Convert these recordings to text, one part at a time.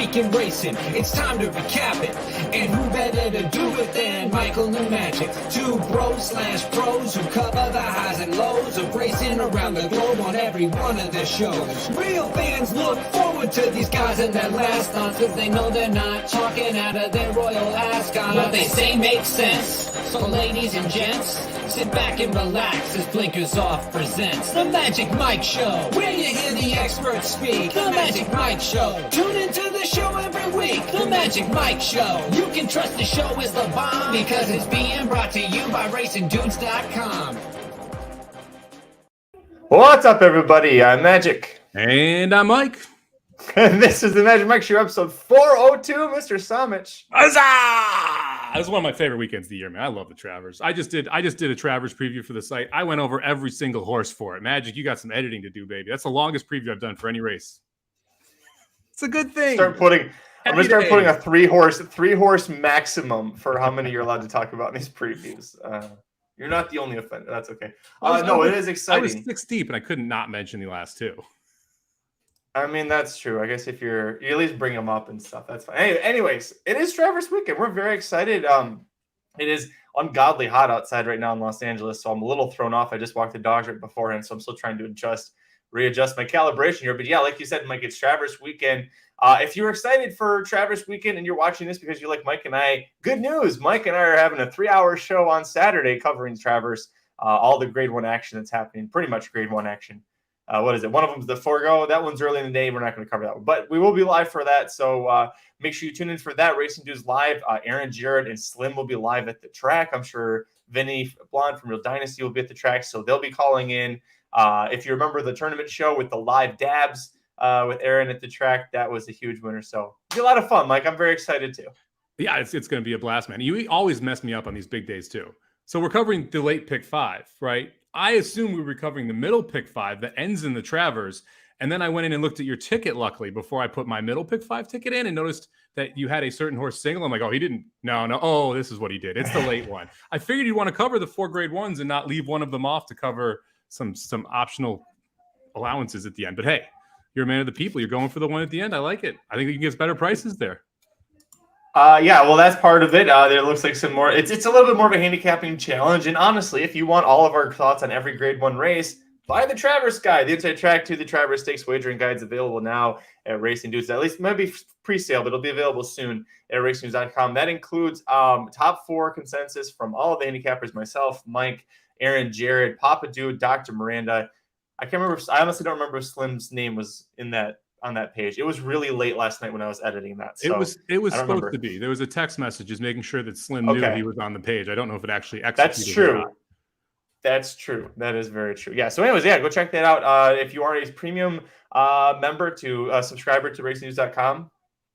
week in racing. It's time to recap it. And who better to do it than Michael and Magic? Two bros/pros who cover the highs and lows of racing around the globe on every one of their shows. Real fans look forward to these guys and their last stunts, cause they know they're not talking out of their royal ascot. What they say makes sense. So ladies and gents, sit back and relax as Blinkers Off presents The Magic Mike Show, where you hear the experts speak. The Magic Mike Show. Tune into the show every week. The Magic Mike Show. You can trust the show is the bomb because it's being brought to you by RacingDudes.com. What's up, everybody? I'm Magic. And I'm Mike. And this is the Magic Mike Show, episode 402, Mr. Somich. Huzzah! This is one of my favorite weekends of the year, man. I love the Travers. I just did a Travers preview for the site. I went over every single horse for it. Magic, you got some editing to do, baby. That's the longest preview I've done for any race. It's a good thing. I'm going to start putting a three horse maximum for how many you're allowed to talk about in these previews. You're not the only offender. That's okay. It is exciting. I was 6 deep, and I couldn't not mention the last two. I mean, that's true. I guess if you at least bring them up and stuff, that's fine. Anyways, it is Travers weekend. We're very excited. It is ungodly hot outside right now in Los Angeles, so I'm a little thrown off. I just walked the dogs right beforehand, so I'm still trying to readjust my calibration here. But yeah, like you said, Mike, it's Travers weekend. If you're excited for Travers weekend and you're watching this because you like Mike and I, good news. Mike and I are having a 3-hour show on Saturday covering Travers, all the grade 1 action that's happening, pretty much grade 1 action. What is it? One of them is the Forgo. That one's early in the day. We're not going to cover that one, but we will be live for that. So make sure you tune in for that. Racing Dudes live. Aaron, Jared, and Slim will be live at the track. I'm sure Vinny Blonde from Real Dynasty will be at the track, so they'll be calling in. If you remember the tournament show with the live dabs with Aaron at the track, that was a huge winner. So it'll be a lot of fun, Mike. I'm very excited too. Yeah, it's going to be a blast, man. You always mess me up on these big days too. So we're covering the late pick 5, right? I assume we were covering the middle pick 5 that ends in the Travers. And then I went in and looked at your ticket, luckily, before I put my middle pick 5 ticket in and noticed that you had a certain horse single. I'm like, oh, he didn't. No. Oh, this is what he did. It's the late one. I figured you'd want to cover the 4 grade 1s and not leave one of them off to cover some optional allowances at the end. But hey, you're a man of the people. You're going for the one at the end. I like it. I think you can get better prices there. Yeah, well, that's part of it. There looks like some more. It's a little bit more of a handicapping challenge. And honestly, if you want all of our thoughts on every grade 1 race, buy the Travers Guide. The Inside Track to the Travers Stakes wagering guide's available now at Racing Dudes. At least maybe pre-sale, but it'll be available soon at RacingDudes.com. That includes top 4 consensus from all of the handicappers: myself, Mike, Aaron, Jared, Papa Dude, Dr. Miranda. I can't remember. I honestly don't remember if Slim's name was in that. On that page. It was really late last night when I was editing that. So it was supposed to be. There was a text message just making sure that Slim knew he was on the page. I don't know if it actually executed. That's true. That's true. That is very true. Yeah. So anyways, yeah, go check that out. If you are a premium member to subscriber to RacingNews.com,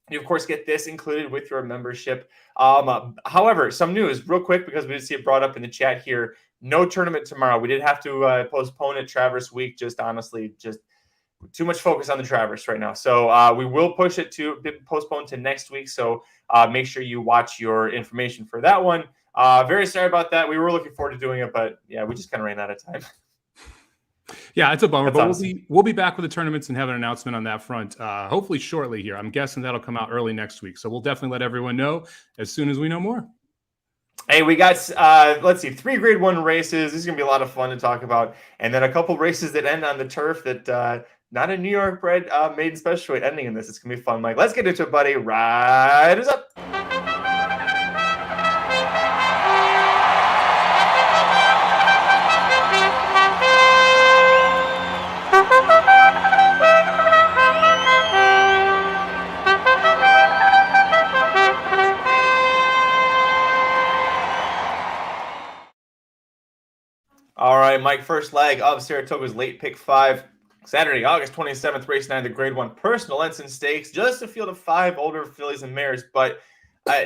you of course get this included with your membership. However, some news real quick, because we did see it brought up in the chat here. No tournament tomorrow. We did have to postpone it Travers week. Just too much focus on the Travers right now. So we will push it to postpone to next week. So make sure you watch your information for that one. Very sorry about that. We were looking forward to doing it, but yeah, we just kind of ran out of time. Yeah, it's a bummer, That's but awesome. we'll be back with the tournaments and have an announcement on that front, hopefully shortly here. I'm guessing that'll come out early next week. So we'll definitely let everyone know as soon as we know more. Hey, we got, 3 grade 1 races. This is going to be a lot of fun to talk about. And then a couple races that end on the turf that, not a New York bred maiden special weight ending in this. It's going to be fun, Mike. Let's get into it, buddy. Riders up. All right, Mike, first leg of Saratoga's late pick 5. Saturday, August 27th, race 9, the grade 1 personal ensign stakes. Just a field of 5 older fillies and mares, but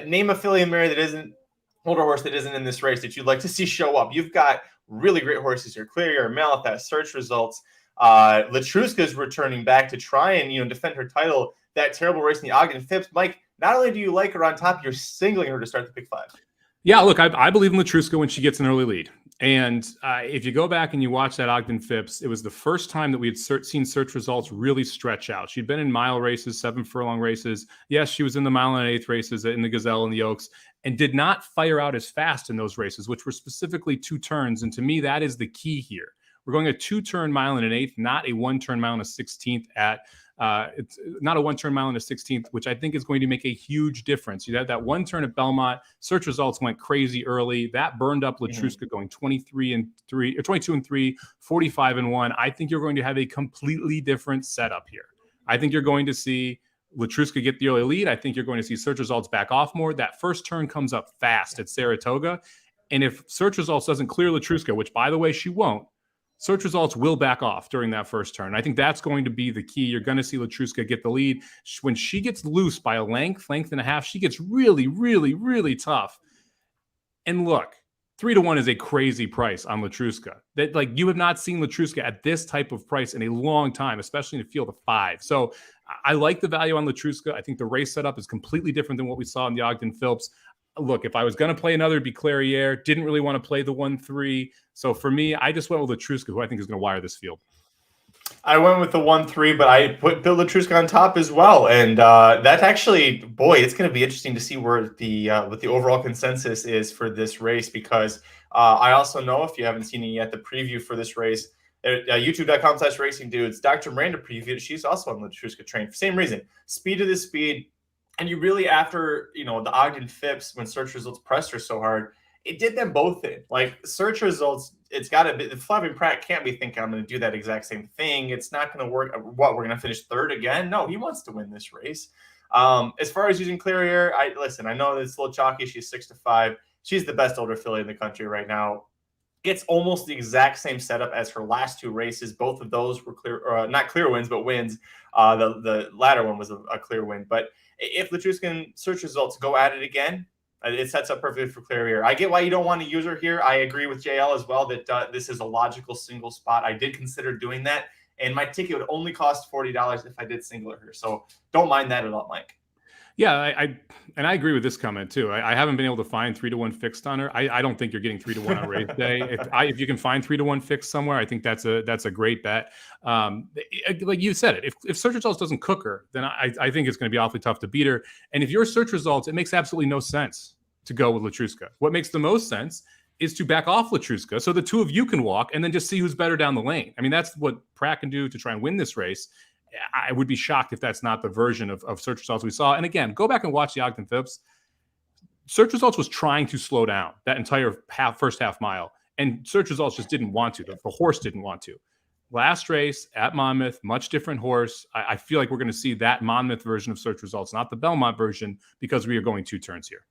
name a filly and mare that isn't older horse that isn't in this race that you'd like to see show up. You've got really great horses here. Clear, Malithas, Search Results. Latruska's returning back to try and defend her title. That terrible race in the Ogden Phipps. Mike, not only do you like her on top, you're singling her to start the pick 5. Yeah, look, I believe in Latruska when she gets an early lead. And if you go back and you watch that Ogden Phipps, it was the first time that we had seen search results really stretch out. She'd been in mile races, 7 furlong races. Yes, she was in the mile and 1/8 races in the Gazelle and the Oaks, and did not fire out as fast in those races, which were specifically 2 turns. And to me, that is the key here. We're going a 2-turn mile and 1/8, not a 1-turn mile and 1/16 at it's not a 1-turn mile and 1/16, which I think is going to make a huge difference. You had that 1 turn at Belmont. Search results went crazy early. That burned up Latruska going 22-3, or 22-3, 45-1. I think you're going to have a completely different setup here. I think you're going to see Latruska get the early lead. I think you're going to see search results back off more. That first turn comes up fast at Saratoga. And if search results doesn't clear Latruska, which by the way, she won't, search results will back off during that first turn. I think that's going to be the key. You're going to see Latruska get the lead. When she gets loose by a length and a half, she gets really, really, really tough. And look, 3-1 is a crazy price on Latruska. That, like, you have not seen Latruska at this type of price in a long time, especially in the field of 5. So I like the value on Latruska. I think the race setup is completely different than what we saw in the Ogden Phillips. Look, if I was going to play another, it'd be Clairiere. Didn't really want to play the 1-3. So for me, I just went with Latruska, who I think is going to wire this field. I went with the 1-3, but I put Bill Latruska on top as well. And that's actually, boy, it's going to be interesting to see where the what the overall consensus is for this race, because I also know, if you haven't seen it yet, the preview for this race at youtube.com/racing dudes, Dr. Miranda previewed. She's also on the Latruska train for the same reason. Speed of the speed. And you really, after, the Ogden Phipps, when search results pressed her so hard, it did them both in. Like, search results, it's got to be, Flavien Prat can't be thinking, I'm going to do that exact same thing. It's not going to work. What, we're going to finish 3rd again? No, he wants to win this race. As far as using Clairiere, I know it's a little chalky. She's 6-5. She's the best older filly in the country right now. Gets almost the exact same setup as her last 2 races. Both of those were not clear wins, but wins. The latter one was a clear win. But if Latruska search results go at it again, it sets up perfectly for Clairiere. I get why you don't want to use her here. I agree with JL as well that this is a logical single spot. I did consider doing that, and my ticket would only cost $40 if I did single her. So don't mind that at all, Mike. Yeah, I agree with this comment too. I haven't been able to find 3-1 fixed on her. I don't think you're getting 3-1 on race day. If you can find 3-1 fixed somewhere, I think that's a great bet. Like you said it, if search results doesn't cook her, then I think it's going to be awfully tough to beat her. And if your search results, it makes absolutely no sense to go with Latruska. What makes the most sense is to back off Latruska so the two of you can walk and then just see who's better down the lane. I mean, that's what Pratt can do to try and win this race. I would be shocked if that's not the version of search results we saw. And again, go back and watch the Ogden Phipps. Search results was trying to slow down that entire first half mile, and search results just didn't want to. The horse didn't want to. Last race at Monmouth, much different horse. I feel like we're going to see that Monmouth version of search results, not the Belmont version, because we are going 2 turns here.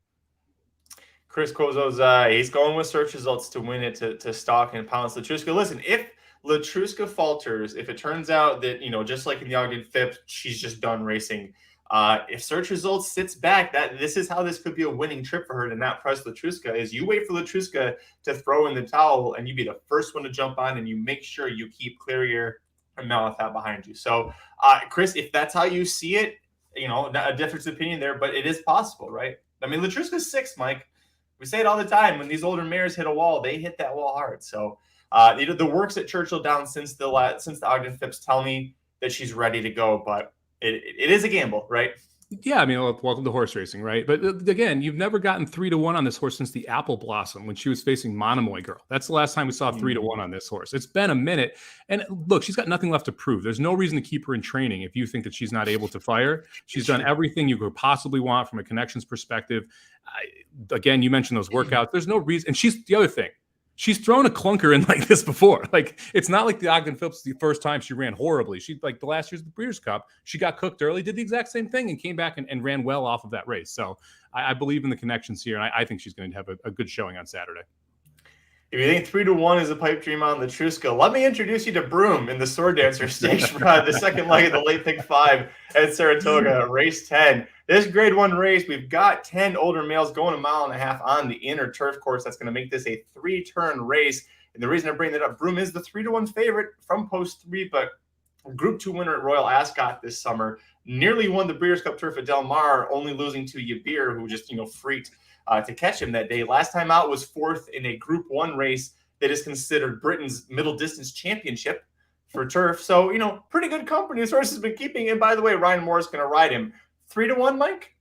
Chris Kozo's he's going with search results to win it, to stalk and pounce Latruska. Listen, if Latruska falters, if it turns out that, just like in the Ogden Phipps, she's just done racing. If search results sits back, this is how this could be a winning trip for her to not press Latruska, is you wait for Latruska to throw in the towel and you be the first one to jump on, and you make sure you keep Clairiere and Malathaat behind you. So, Chris, if that's how you see it, not a difference of opinion there, but it is possible, right? I mean, Latruska's 6, Mike. We say it all the time. When these older mares hit a wall, they hit that wall hard. So, the works at Churchill Downs since the Ogden Phipps tell me that she's ready to go, but it is a gamble, right? Yeah, I mean, welcome to horse racing, right? But again, you've never gotten 3-1 on this horse since the Apple Blossom when she was facing Monomoy Girl. That's the last time we saw 3-1 on this horse. It's been a minute. And look, she's got nothing left to prove. There's no reason to keep her in training if you think that she's not able to fire. She's done everything you could possibly want from a connections perspective. Again, you mentioned those workouts. There's no reason. And she's the other thing. She's thrown a clunker in like this before. Like, it's not like the Ogden Phipps the first time she ran horribly. She, like the last year's the Breeders' Cup, she got cooked early, did the exact same thing, and came back and ran well off of that race. So I believe in the connections here, and I think she's going to have a good showing on Saturday. If you think 3-1 is a pipe dream on Latruska, let me introduce you to Broom in the Sword Dancer Stakes for the second leg of the late pick 5 at Saratoga, race 10. This grade 1 race, we've got 10 older males going 1.5 miles on the inner turf course. That's going to make this a 3-turn race. And the reason I bring that up, Broom is the 3-1 favorite from post 3, but Group 2 winner at Royal Ascot this summer. Nearly won the Breeders' Cup Turf at Del Mar, only losing to Yabir, who just, freaked to catch him that day. Last time out was 4th in a Group 1 race that is considered Britain's middle distance championship for turf. So, pretty good company this horse has been keeping. And by the way, Ryan Moore is going to ride him 3-1, Mike.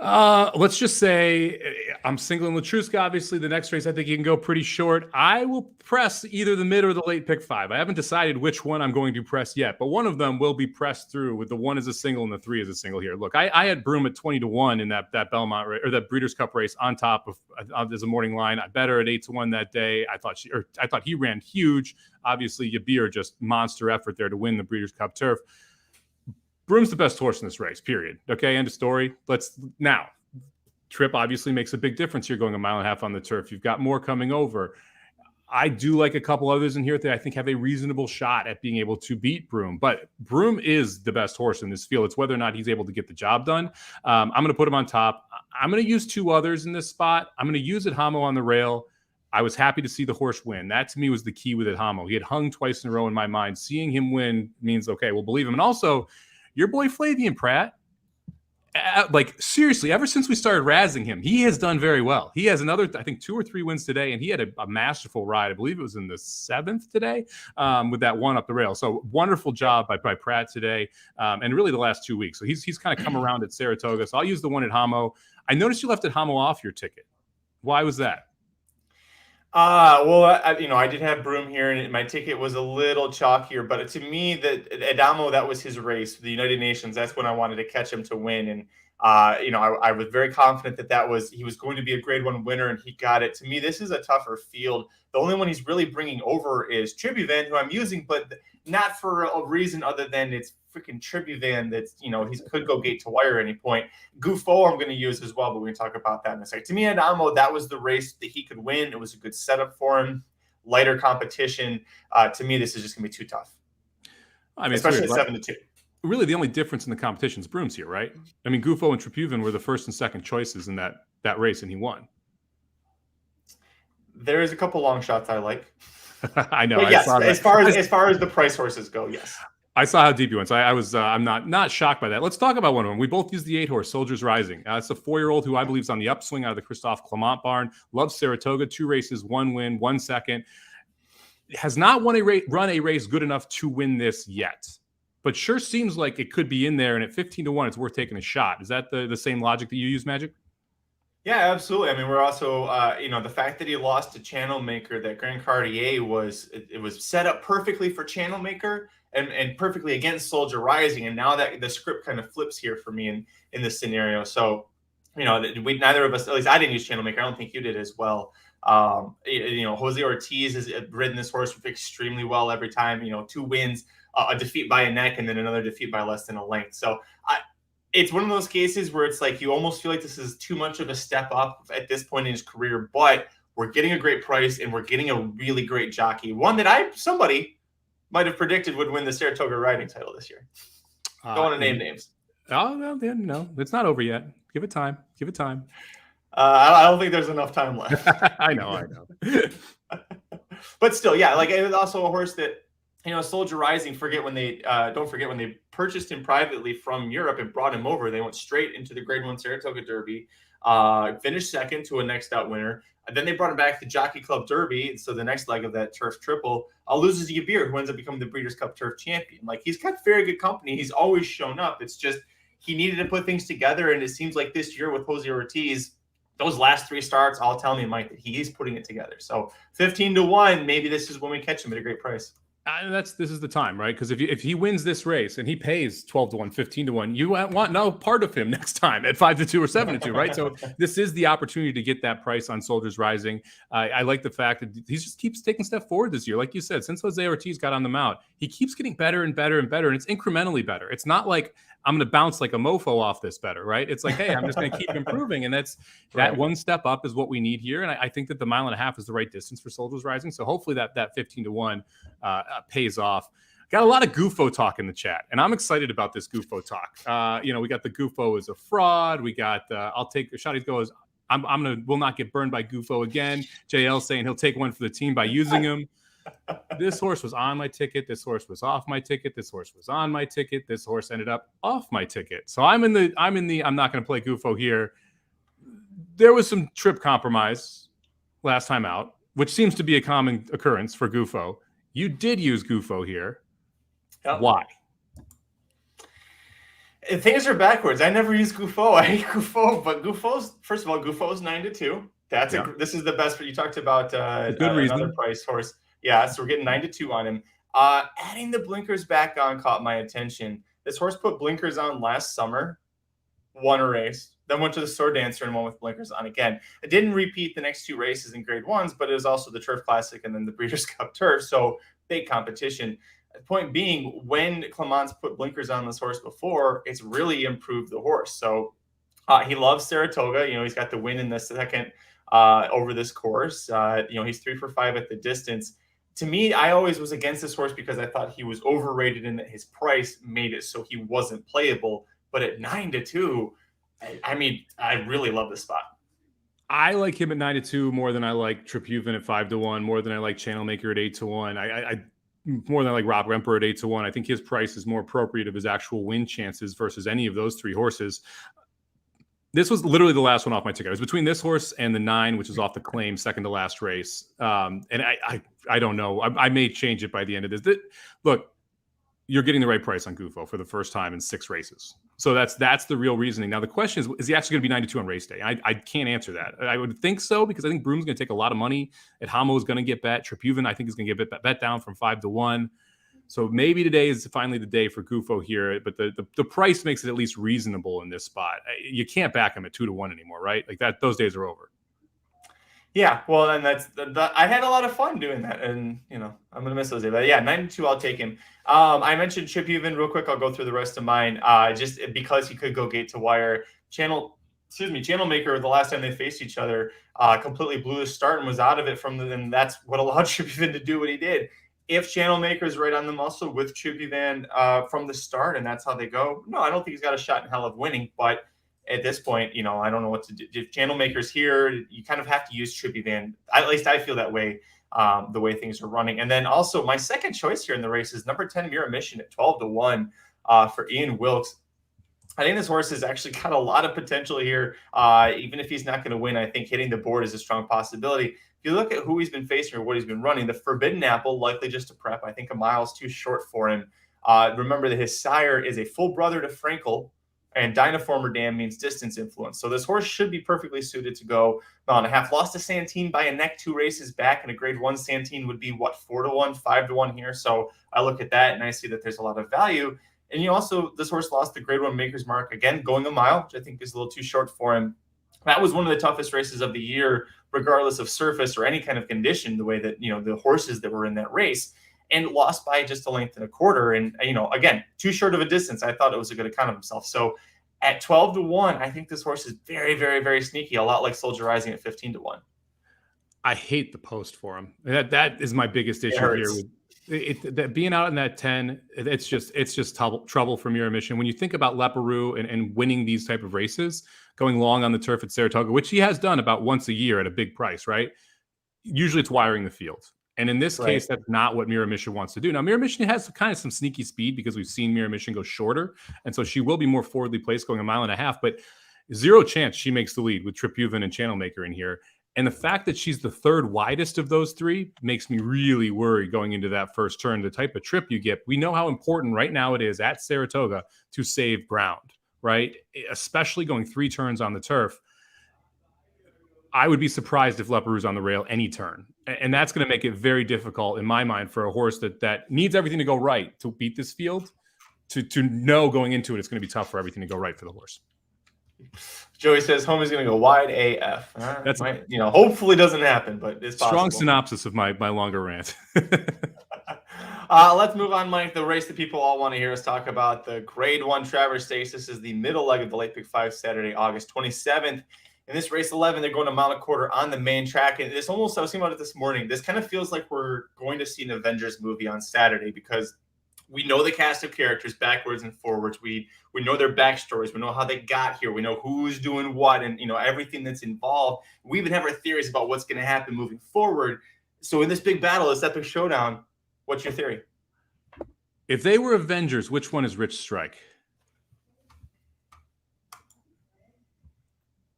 Let's just say I'm singling Latruska. Obviously, the next race I think you can go pretty short. I will press either the mid or the late pick 5. I haven't decided which one I'm going to press yet, but one of them will be pressed through with the 1 as a single and the 3 as a single here. Look, I had Broom at 20-1 in that Belmont race, or that Breeders' Cup race on top of as a morning line. I bet her at 8-1 that day. I thought he ran huge. Obviously, Yabir just monster effort there to win the Breeders' Cup turf. Broom's the best horse in this race, period. Okay, end of story. Now, trip obviously makes a big difference here going a mile and a half on the turf. You've got more coming over. I do like a couple others in here that I think have a reasonable shot at being able to beat Broom. But Broom is the best horse in this field. It's whether or not he's able to get the job done. I'm going to put him on top. I'm going to use 2 others in this spot. I'm going to use Adhamo on the rail. I was happy to see the horse win. That, to me, was the key with Adhamo. He had hung twice in a row in my mind. Seeing him win means, okay, we'll believe him. And also, your boy Flavian Pratt, seriously, ever since we started razzing him, he has done very well. He has another, I think, 2 or 3 wins today, and he had a masterful ride. I believe it was in the 7th today with that one up the rail. So wonderful job by Pratt today, and really the last 2 weeks. So he's kind of come around at Saratoga. So I'll use the one at Hamo. I noticed you left at Hamo off your ticket. Why was that? I did have Broom here, and my ticket was a little chalkier. But to me, Adamo, that was his race, the United Nations. That's when I wanted to catch him to win, and I was very confident that he was going to be a Grade 1 winner, and he got it. To me, this is a tougher field. The only one he's really bringing over is Tribuvan, who I'm using, but not for a reason other than it's freaking Tribuvan that's, he could go gate to wire at any point. Gufo I'm going to use as well, but we can talk about that in a second. To me, Adamo, that was the race that he could win. It was a good setup for him. Lighter competition. To me, this is just going to be too tough. I mean, especially at 7-2. Really, the only difference in the competition is Broom's here, right? I mean, Gufo and Tribuvan were the first and second choices in that race, and he won. There is a couple long shots I like. I know. But yes, as far as the price horses go, yes. I saw how deep you went. So I'm not shocked by that. Let's talk about one of them. We both used the 8 horse, Soldiers Rising. It's a 4-year-old who I believe is on the upswing out of the Christophe Clement barn. Loves Saratoga, 2 races, 1 win, 1 second. Has not run a race good enough to win this yet, but sure seems like it could be in there. And at 15-1, it's worth taking a shot. Is that the same logic that you use, Magic? Yeah, absolutely. I mean, we're also, the fact that he lost to Channel Maker, that Grand Cartier was set up perfectly for Channel Maker and perfectly against Soldier Rising. And now that the script kind of flips here for me in this scenario. So, neither of us, at least I didn't use Channel Maker. I don't think you did as well. Jose Ortiz has ridden this horse extremely well every time, 2 wins, a defeat by a neck, and then another defeat by less than a length. So it's one of those cases where it's like you almost feel like this is too much of a step up at this point in his career, but we're getting a great price and we're getting a really great jockey. One that somebody might have predicted would win the Saratoga riding title this year. Don't want to name names. Oh, no, it's not over yet. Give it time. I don't think there's enough time left. I know. But still, yeah, it was also a horse that, Soldier Rising, don't forget when they purchased him privately from Europe and brought him over, they went straight into the Grade 1 Saratoga Derby, finished second to a next out winner. And then they brought him back to Jockey Club Derby. So the next leg of that turf triple loses to Yabir, who ends up becoming the Breeders' Cup Turf champion. He's got very good company. He's always shown up. It's just he needed to put things together. And it seems like this year with Jose Ortiz, those last 3 starts, all tell me, Mike, that he is putting it together. So 15-1, maybe this is when we catch him at a great price. This is the time, right? Because if he wins this race and he pays 12-1, 15-1, you want no part of him next time at 5-2 or 7-2, right? So this is the opportunity to get that price on Soldiers Rising. I like the fact that he just keeps taking a step forward this year. Like you said, since Jose Ortiz got on the mount, he keeps getting better and better and better, and it's incrementally better. It's not like I'm going to bounce like a mofo off this better, right? It's like, hey, I'm just going to keep improving, and that right. One step up is what we need here. And I think that the 1.5 miles is the right distance for Soldiers Rising. So hopefully that 15-1 pays off. Got a lot of Gufo talk in the chat, and I'm excited about this Gufo talk. We got the Gufo is a fraud. We got I'll take Shotty's goes. Will not get burned by Gufo again. JL saying he'll take one for the team by using him. This horse was on my ticket. This horse was off my ticket. This horse was on my ticket. This horse ended up off my ticket. So I'm not going to play Gufo here. There was some trip compromise last time out. which seems to be a common occurrence for Gufo. You did use Gufo here. Yep. Why? Things are backwards. I never use Gufo. I hate Gufo, but Gufo's, first of all, Gufo's 9-2. This is the best. But you talked about another price horse. Yeah, so we're getting 9-2 on him. Adding the blinkers back on caught my attention. This horse put blinkers on last summer, won a race, then went to the Sword Dancer and won with blinkers on again. It didn't repeat the next 2 races in grade ones, but it was also the Turf Classic and then the Breeders' Cup Turf, so big competition. The point being, when Clements put blinkers on this horse before, it's really improved the horse. So he loves Saratoga. He's got the win in the second over this course. He's 3 for 5 at the distance. To me, I always was against this horse because I thought he was overrated and that his price made it so he wasn't playable. But at 9-2, I really love this spot. I like him at 9-2 more than I like Tripuven at 5-1, more than I like Channelmaker at 8-1. I more than I like Rob Remper at 8-1. I think his price is more appropriate of his actual win chances versus any of those 3 horses. This was literally the last one off my ticket. It was between this horse and the 9, which is off the claim, second to last race. And I don't know. I may change it by the end of this. Look, you're getting the right price on Gufo for the first time in 6 races. So that's the real reasoning. Now, the question is he actually going to be 92 on race day? I can't answer that. I would think so, because I think Broom's going to take a lot of money. At Hamo is going to get bet. Tripuven, I think, is going to get bet down from 5-1. So maybe today is finally the day for Gufo here, but the price makes it at least reasonable in this spot. You can't back him at 2-1 anymore, right? Like that, those days are over. Yeah, well, and I had a lot of fun doing that, and I'm gonna miss those days. But yeah, 92, I'll take him. I mentioned Tripuven real quick. I'll go through the rest of mine. Just because he could go gate to wire. Channelmaker, the last time they faced each other, completely blew his start and was out of it and that's what allowed Tripuven to do what he did. If Channelmaker is right on the muscle with Tripuven from the start, and that's how they go, no, I don't think he's got a shot in hell of winning. But at this point, I don't know what to do. If Channelmaker's here, you kind of have to use Tripuven. At least I feel that way, the way things are running. And then also my second choice here in the race is number 10, Mirror Mission at 12-1 for Ian Wilkes. I think this horse has actually got a lot of potential here. Even if he's not going to win, I think hitting the board is a strong possibility. If you look at who he's been facing or what he's been running, the Forbidden Apple, likely just to prep. I think a mile is too short for him. Remember that his sire is a full brother to Frankel, and Dynaformer Dam means distance influence. So this horse should be perfectly suited to go mile and a half. Lost to Santine by a neck 2 races back, and a grade 1 Santine would be, 4-1, 5-1 here. So I look at that, and I see that there's a lot of value. And this horse lost the grade 1 Maker's Mark, again, going a mile, which I think is a little too short for him. That was one of the toughest races of the year, regardless of surface or any kind of condition, the way that, the horses that were in that race, and lost by just a length and a quarter. And, again, too short of a distance. I thought it was a good account of himself. So at 12-1, I think this horse is very, very, very sneaky, a lot like Soldier Rising at 15-1. I hate the post for him. That is my biggest issue here. That being out in that 10, it's just trouble for Mirror Mission. When you think about Leparoux and winning these type of races, going long on the turf at Saratoga, which he has done about once a year at a big price, right? Usually it's wiring the field. And in this case, that's not what Mirror Mission wants to do. Now, Mirror Mission has kind of some sneaky speed because we've seen Mirror Mission go shorter. And so she will be more forwardly placed going a mile and a half, but 0 chance she makes the lead with Tripuven and Channelmaker in here. And the fact that she's the 3rd widest of those 3 makes me really worry going into that first turn. The type of trip you get, we know how important right now it is at Saratoga to save ground, right? Especially going 3 turns on the turf. I would be surprised if Leparoux's on the rail any turn. And that's going to make it very difficult in my mind for a horse that needs everything to go right to beat this field, to know going into it, it's going to be tough for everything to go right for the horse. Joey says home is going to go wide AF. That's hopefully doesn't happen, but it's possible. Strong synopsis of my longer rant. Let's move on, Mike. The race that people all want to hear us talk about, the Grade 1 Travers Stakes. This is the middle leg of the Late Pick 5, Saturday, August 27th. In this race 11, they're going a mile and a quarter on the main track. And I was thinking about it this morning. This kind of feels like we're going to see an Avengers movie on Saturday, because we know the cast of characters backwards and forwards. We know their backstories. We know how they got here. We know who's doing what, and everything that's involved. We even have our theories about what's going to happen moving forward. So in this big battle, this epic showdown, what's your theory? If they were Avengers, which one is Rich Strike?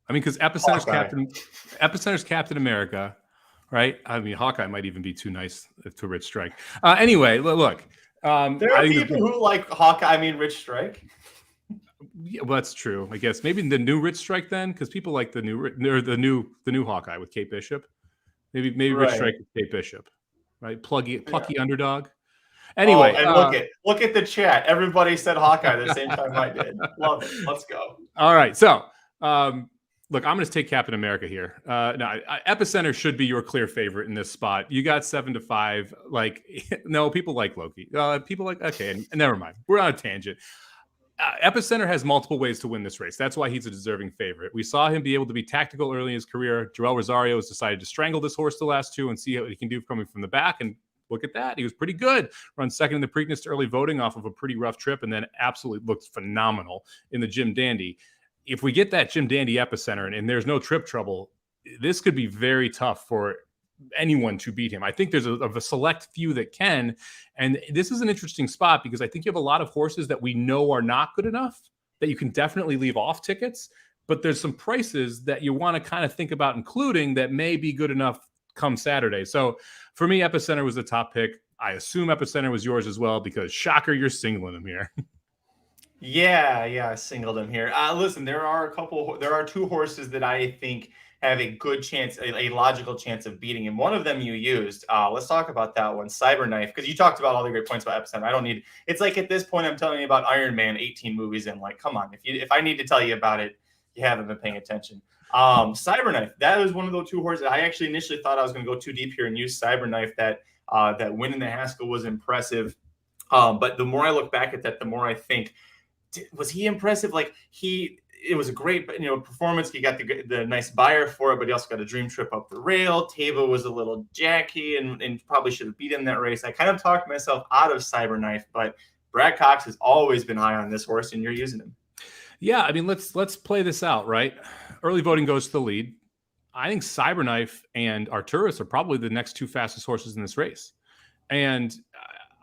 I mean, because Epicenter's Captain America, right? I mean, Hawkeye might even be too nice to Rich Strike. Anyway, look. There are people who like Hawkeye. I mean, Rich Strike. Yeah, well, that's true. I guess maybe the new Rich Strike then, because people like the new Hawkeye with Kate Bishop. Maybe Right. Rich Strike with Kate Bishop, right? Plucky underdog. Anyway, and look at the chat. Everybody said Hawkeye at the same time I did. Love it. Let's go. All right, so look, I'm going to take Captain America here. No, Epicenter should be your clear favorite in this spot. You got 7-5. Like, no, people like Loki. People like okay, never mind. We're on a tangent. Epicenter has multiple ways to win this race. That's why he's a deserving favorite. We saw him be able to be tactical early in his career. Joel Rosario has decided to strangle this horse the last two and see what he can do coming from the back. And look at that. He was pretty good. Run second in the Preakness to early voting off of a pretty rough trip and then absolutely looked phenomenal in the Jim Dandy. If we get that Jim Dandy Epicenter and there's no trip trouble, this could be very tough for anyone to beat him. I think there's a select few that can, and this is an interesting spot because I think you have a lot of horses that we know are not good enough that you can definitely leave off tickets, but there's some prices that you want to kind of think about including that may be good enough come Saturday. So for me, Epicenter was the top pick. I assume Epicenter was yours as well because shocker, you're singling him here. Yeah, I singled him here. Listen, there are two horses that I think have a good chance, a logical chance of beating him. One of them you used. Let's talk about that one, Cyberknife, because you talked about all the great points about Epicenter. I don't need. It's like at this point, I'm telling you about Iron Man 18 movies in. Like, come on, if I need to tell you about it, you haven't been paying attention. Cyberknife, that was one of those two horses. I actually initially thought I was going to go too deep here and use Cyberknife. That win in the Haskell was impressive, but the more I look back at that, the more I think, was he impressive? Like it was a great, performance. He got the nice buyer for it, but he also got a dream trip up the rail. Tava was a little jacky and probably should have beat him that race. I kind of talked myself out of Cyberknife, but Brad Cox has always been high on this horse, and you're using him. Yeah, I mean, let's play this out, right? Early voting goes to the lead. I think Cyberknife and Arturus are probably the next two fastest horses in this race. And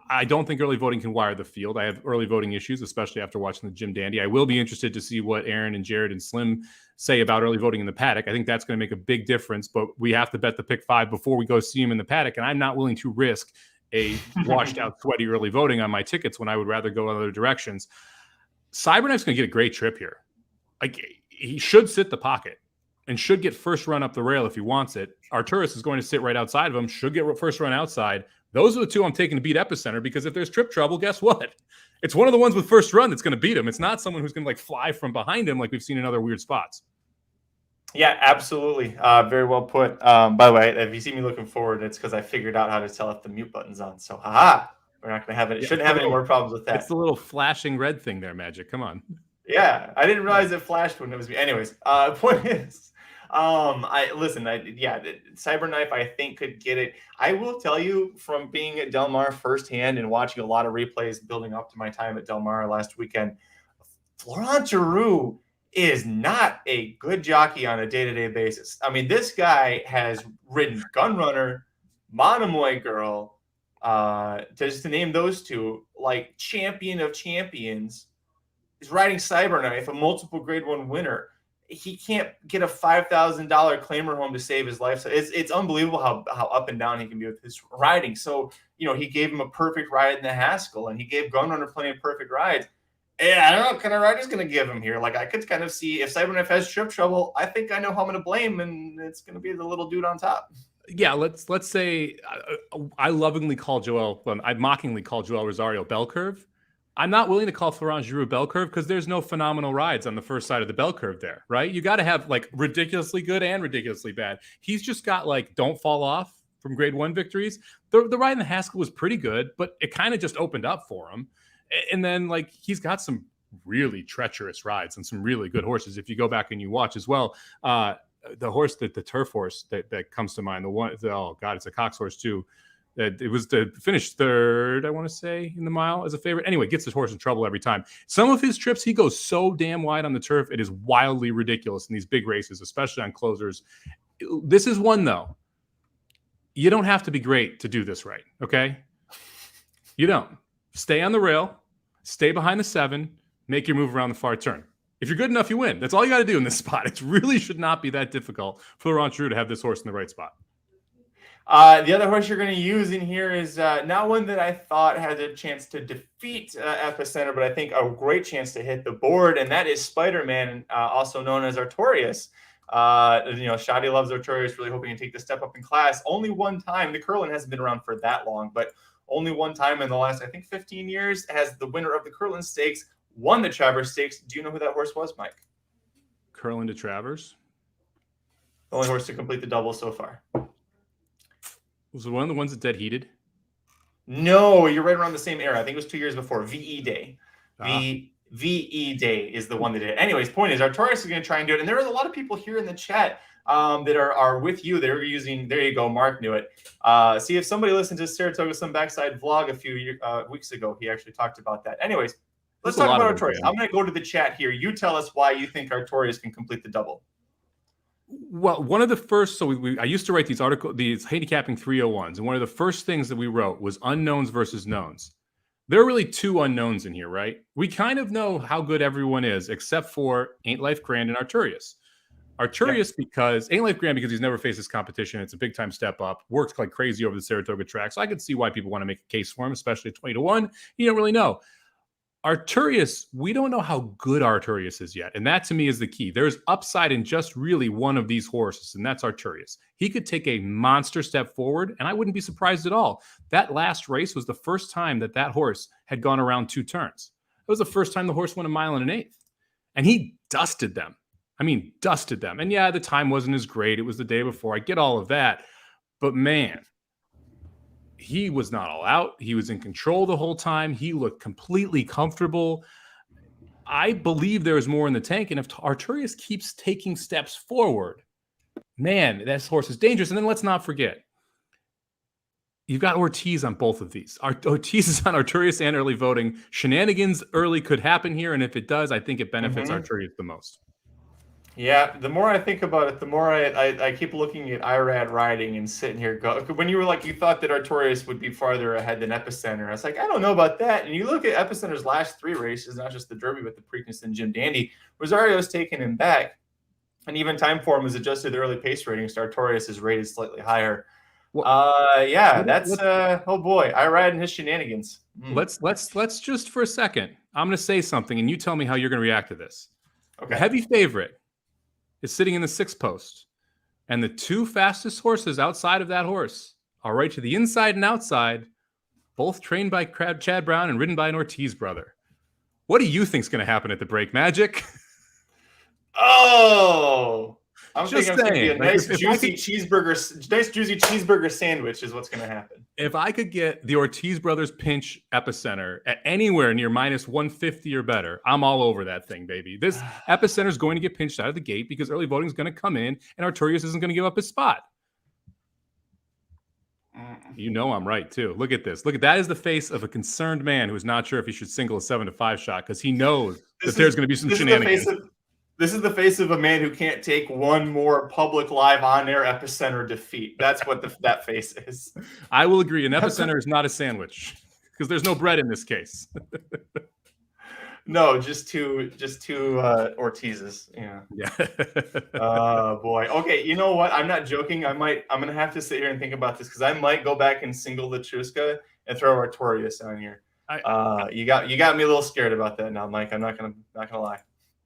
I don't think early voting can wire the field. I have early voting issues, especially after watching the Jim Dandy. I will be interested to see what Aaron and Jared and Slim say about early voting in the paddock. I think that's going to make a big difference, but we have to bet the pick 5 before we go see him in the paddock. And I'm not willing to risk a washed out, sweaty early voting on my tickets when I would rather go other directions. Cyberknife's going to get a great trip here. Like, he should sit the pocket and should get first run up the rail if he wants it. Arturus is going to sit right outside of him, should get first run outside. Those are the two I'm taking to beat Epicenter, because if there's trip trouble, guess what? It's one of the ones with first run that's going to beat him. It's not someone who's going to fly from behind him like we've seen in other weird spots. Yeah, absolutely. Very well put. By the way, if you see me looking forward, it's because I figured out how to tell if the mute button's on. So, we're not going to have it. Shouldn't have any more problems with that. It's the little flashing red thing there, Magic. Come on. Yeah, I didn't realize it flashed when it was me. Anyways, point is, Cyberknife, I think, could get it. I will tell you, from being at Del Mar firsthand and watching a lot of replays building up to my time at Del Mar last weekend, Florent Geroux is not a good jockey on a day-to-day basis. I mean, this guy has ridden Gunrunner, Monomoy Girl, just to name those two, like champion of champions. He's riding Cyberknife, a multiple grade 1 winner. He can't get a $5,000 claimer home to save his life. So it's unbelievable how up and down he can be with his riding. So, he gave him a perfect ride in the Haskell, and he gave Gunrunner plenty of perfect rides. And I don't know what kind of ride he's going to give him here. Like, I could kind of see if Cyberknife has trip trouble, I think I know who I'm going to blame, and it's going to be the little dude on top. Yeah, let's say I mockingly call Joel Rosario bell curve. I'm not willing to call Florent Geroux bell curve because there's no phenomenal rides on the first side of the bell curve there, right? You got to have ridiculously good and ridiculously bad. He's just got don't fall off from grade 1 victories. The ride in the Haskell was pretty good, but it kind of just opened up for him. And then he's got some really treacherous rides and some really good horses. If you go back and you watch as well, the horse the turf horse that comes to mind, it's a Cox horse too. It was to finish third, I want to say, in the mile as a favorite. Anyway, gets his horse in trouble every time. Some of his trips, he goes so damn wide on the turf. It is wildly ridiculous in these big races, especially on closers. This is one, though. You don't have to be great to do this right, okay? You don't. Stay on the rail, stay behind the 7, make your move around the far turn. If you're good enough, you win. That's all you got to do in this spot. It really should not be that difficult for Florent Geroux to have this horse in the right spot. The other horse you're going to use in here is not one that I thought had a chance to defeat Epicenter, but I think a great chance to hit the board, and that is Spider-Man, also known as Artorias. Shadi loves Artorias, really hoping to take the step up in class. Only one time, the Curlin hasn't been around for that long, but only one time in the last, I think, 15 years has the winner of the Curlin Stakes won the Travers Stakes. Do you know who that horse was, Mike? Curlin to Travers? The only horse to complete the double so far. Was it one of the ones that dead heated? No, you're right around the same era. I think it was 2 years before. VE Day. VE Day is the one that did it. Anyways, point is, Artorias is going to try and do it. And there is a lot of people here in the chat that are with you. They're using, there you go, Mark knew it. See, if somebody listened to Saratoga Some Backside vlog a few weeks ago, he actually talked about that. Anyways, let's talk about Artorias. I'm going to go to the chat here. You tell us why you think Artorias can complete the double. Well, one of the first, I used to write these handicapping 301s, and one of the first things that we wrote was unknowns versus knowns. There are really two unknowns in here, right? We kind of know how good everyone is, except for Ain't Life Grand and Artorias. Artorias, because Ain't Life Grand, because he's never faced this competition. It's a big time step up, works like crazy over the Saratoga track. So I could see why people want to make a case for him, especially at 20-1. You don't really know. Artorias, we don't know how good Artorias is yet. And that to me is the key. There's upside in just really one of these horses, and that's Artorias. He could take a monster step forward, and I wouldn't be surprised at all. That last race was the first time that horse had gone around 2 turns. It was the first time the horse went 1 1/8 miles. And he dusted them. I mean, dusted them. And yeah, the time wasn't as great. It was the day before. I get all of that. But man, he was not all out. He was in control the whole time. He looked completely comfortable. I believe there is more in the tank. And if Artorias keeps taking steps forward, man, this horse is dangerous. And then let's not forget, you've got Ortiz on both of these. Ortiz is on Artorias and early voting. Shenanigans early could happen here. And if it does, I think it benefits Artorias the most. Yeah, the more I think about it, the more I keep looking at IRAD riding and sitting here. When you were like, you thought that Artorias would be farther ahead than Epicenter. I was like, I don't know about that. And you look at Epicenter's last 3 races, not just the Derby, but the Preakness and Jim Dandy. Rosario's taken him back. And even time form is adjusted the early pace rating. So Artorias is rated slightly higher. That's oh boy, IRAD and his shenanigans. Let's just for a second. I'm going to say something, and you tell me how you're going to react to this. Okay. The heavy favorite is sitting in the 6th post, and the 2 fastest horses outside of that horse are right to the inside and outside, both trained by Chad Brown and ridden by an Ortiz brother. What do you think is going to happen at the break, Magic? Oh, I'm just thinking saying, it's going to be a nice juicy cheeseburger sandwich is what's going to happen. If I could get the Ortiz brothers pinch Epicenter at anywhere near -150 or better, I'm all over that thing, baby. This Epicenter is going to get pinched out of the gate because early voting is going to come in and Artorias isn't going to give up his spot. You know I'm right, too. Look at this. Look at that is the face of a concerned man who is not sure if he should single a 7-5 shot because he knows there's going to be some shenanigans. This is the face of a man who can't take one more public live on-air Epicenter defeat. That's what that face is. I will agree. An Epicenter is not a sandwich because there's no bread in this case. No, just two Ortizes. Yeah. Oh boy. Okay, you know what? I'm not joking. I'm gonna have to sit here and think about this because I might go back and single the Truska and throw Artorias on here. You got me a little scared about that now, Mike. I'm not gonna lie.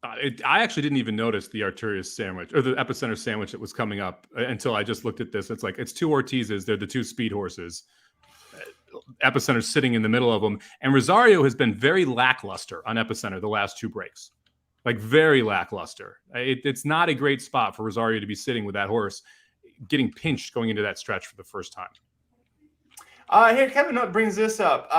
I actually didn't even notice the Artorias sandwich or the Epicenter sandwich that was coming up until I just looked at this. It's like it's 2 Ortizes. They're the 2 speed horses. Epicenter's sitting in the middle of them. And Rosario has been very lackluster on Epicenter the last 2 breaks. Like very lackluster. It's not a great spot for Rosario to be sitting with that horse getting pinched going into that stretch for the first time. Here, Kevin brings this up.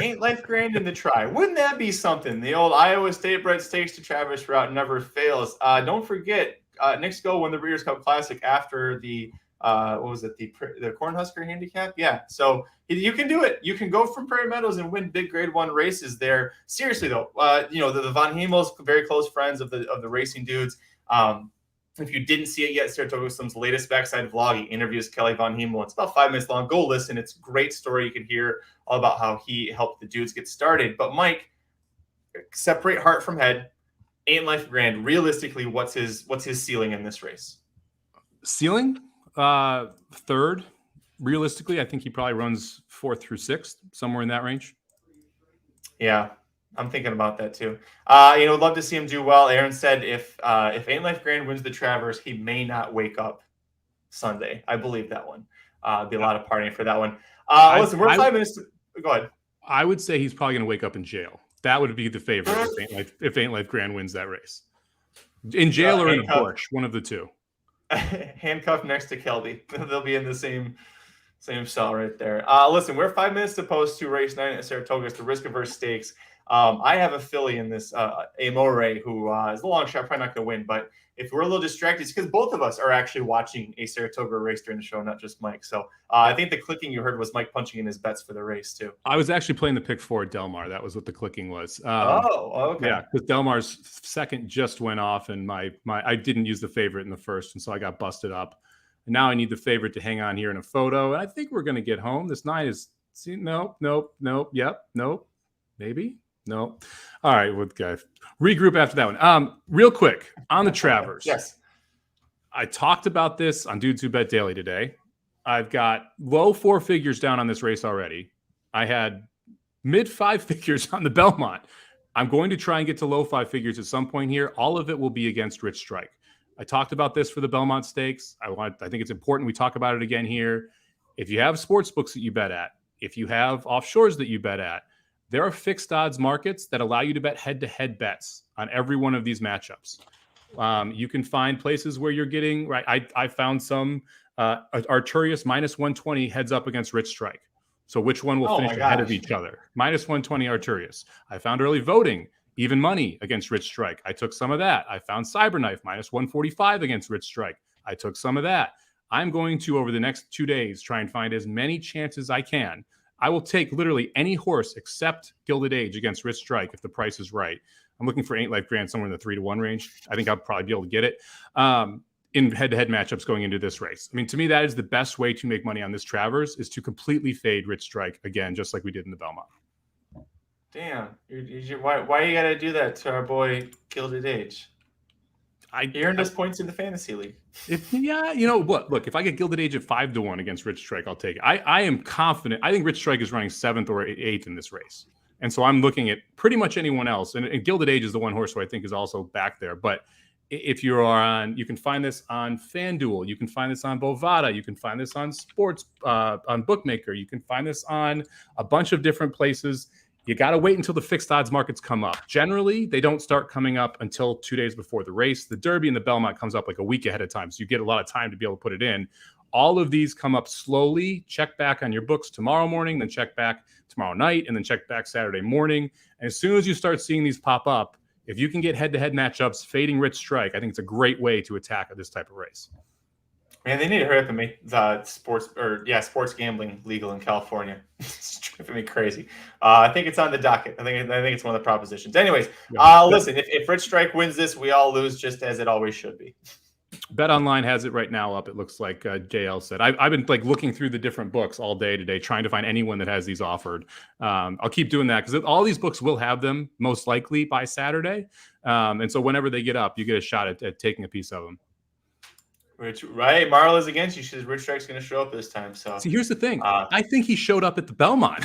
Ain't Life Grand in the try? Wouldn't that be something? The old Iowa State bred stakes to Travers route never fails. Don't forget, Knicks Go won the Breeders' Cup Classic after the the Cornhusker Handicap? Yeah, so you can do it. You can go from Prairie Meadows and win big Grade 1 races there. Seriously though, the Von Hemels, very close friends of the racing dudes. If you didn't see it yet, Saratoga Slim's latest backside vlog, he interviews Kelly Von Hemel. It's about 5 minutes long. Go listen. It's a great story. You can hear all about how he helped the dudes get started. But Mike, separate heart from head. Ain't Life Grand. Realistically, what's his ceiling in this race? Ceiling? 3rd. realistically, I think he probably runs 4th through 6th, somewhere in that range. Yeah, I'm thinking about that too. Would love to see him do well. Aaron said if Ain't Life Grand wins the Travers, he may not wake up Sunday. I believe that one. Be a lot of partying for that one. Listen, we're 5 minutes. Go ahead. I would say he's probably going to wake up in jail. That would be the favorite if Ain't Life Grand wins that race. In jail or in a Porsche, one of the two. Handcuffed next to Kelby. They'll be in the same cell right there. Listen, we're 5 minutes to post to race 9 at Saratoga. It's the risk-averse stakes. I have a filly in this, Amore, who is a long shot, probably not going to win. But if we're a little distracted, it's because both of us are actually watching a Saratoga race during the show, not just Mike. So I think the clicking you heard was Mike punching in his bets for the race, too. I was actually playing the pick 4 at Del Mar. That was what the clicking was. Okay. Yeah, because Del Mar's second just went off, and I didn't use the favorite in the first, and so I got busted up. And now I need the favorite to hang on here in a photo. And I think we're going to get home. This 9 is nope, maybe. No. All right, we'll regroup after that one. Real quick on the Travers. Yes. I talked about this on Dudes Who Bet Daily today. I've got low 4 figures down on this race already. I had mid 5 figures on the Belmont. I'm going to try and get to low 5 figures at some point here. All of it will be against Rich Strike. I talked about this for the Belmont Stakes. I think it's important we talk about it again here. If you have sports books that you bet at, if you have offshores that you bet at, there are fixed odds markets that allow you to bet head-to-head bets on every one of these matchups. You can find places where you're getting right. I found some Arturius minus 120 heads up against Rich Strike. So which one will finish ahead of each other? Minus 120 Arturius. I found early voting, even money against Rich Strike. I took some of that. I found Cyberknife minus 145 against Rich Strike. I took some of that. I'm going to, over the next 2 days, try and find as many chances as I can. I will take literally any horse except Gilded Age against Rich Strike if the price is right. I'm looking for Ain't Life Grand somewhere in the 3-1 range. I think I'll probably be able to get it in head-to-head matchups going into this race. I mean, to me, that is the best way to make money on this Travers is to completely fade Rich Strike again, just like we did in the Belmont. Damn. Why you got to do that to our boy Gilded Age? He earned us points in the fantasy league. You know what? Look, if I get Gilded Age at 5-1 against Rich Strike, I'll take it. I am confident. I think Rich Strike is running 7th or 8th in this race. And so I'm looking at pretty much anyone else. And Gilded Age is the one horse who I think is also back there. But if you are on, you can find this on FanDuel. You can find this on Bovada. You can find this on sports, on Bookmaker. You can find this on a bunch of different places. You got to wait until the fixed odds markets come up. Generally, they don't start coming up until 2 days before the race. The Derby and the Belmont comes up like a week ahead of time. So you get a lot of time to be able to put it in. All of these come up slowly. Check back on your books tomorrow morning, then check back tomorrow night, and then check back Saturday morning. And as soon as you start seeing these pop up, if you can get head-to-head matchups fading Rich Strike, I think it's a great way to attack this type of race. Man, they need to hurry up and make sports gambling legal in California. It's driving me crazy. I think it's on the docket. I think it's one of the propositions. Anyways, listen, if Rich Strike wins this, we all lose, just as it always should be. Bet Online has it right now up. It looks like JL said. I've been looking through the different books all day today, trying to find anyone that has these offered. I'll keep doing that because all these books will have them most likely by Saturday. And so whenever they get up, you get a shot at taking a piece of them. Right, Marla's against you. She says Rich Strike's going to show up this time. So see, here's the thing. I think he showed up at the Belmont.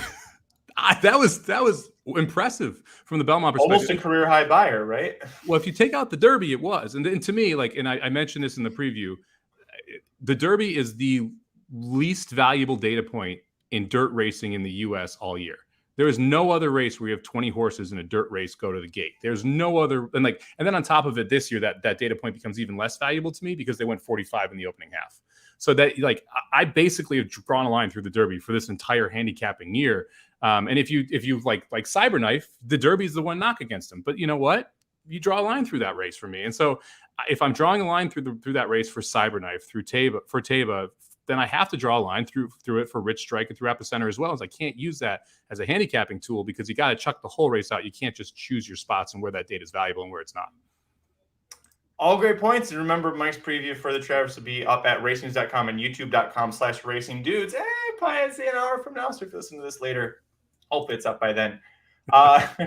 That was impressive from the Belmont perspective. Almost a career high buyer, right? Well, if you take out the Derby, it was. And to me, I mentioned this in the preview, the Derby is the least valuable data point in dirt racing in the U.S. all year. There is no other race where you have 20 horses in a dirt race go to the gate. There's no other, and then on top of it, this year that data point becomes even less valuable to me because they went 45 in the opening half. So that I basically have drawn a line through the Derby for this entire handicapping year. And if you like Cyberknife, the Derby is the one knock against him. But you know what? You draw a line through that race for me. And so if I'm drawing a line through that race for Cyberknife, through Taba, then I have to draw a line through it for Rich Strike and through Epicenter as well. As I can't use that as a handicapping tool because you got to chuck the whole race out. You can't just choose your spots and where that data is valuable and where it's not. All great points. And remember, Mike's preview for the Travers will be up at racingnews.com and youtube.com/racingdudes. Probably an hour from now. So if you listen to this later, hopefully it's up by then.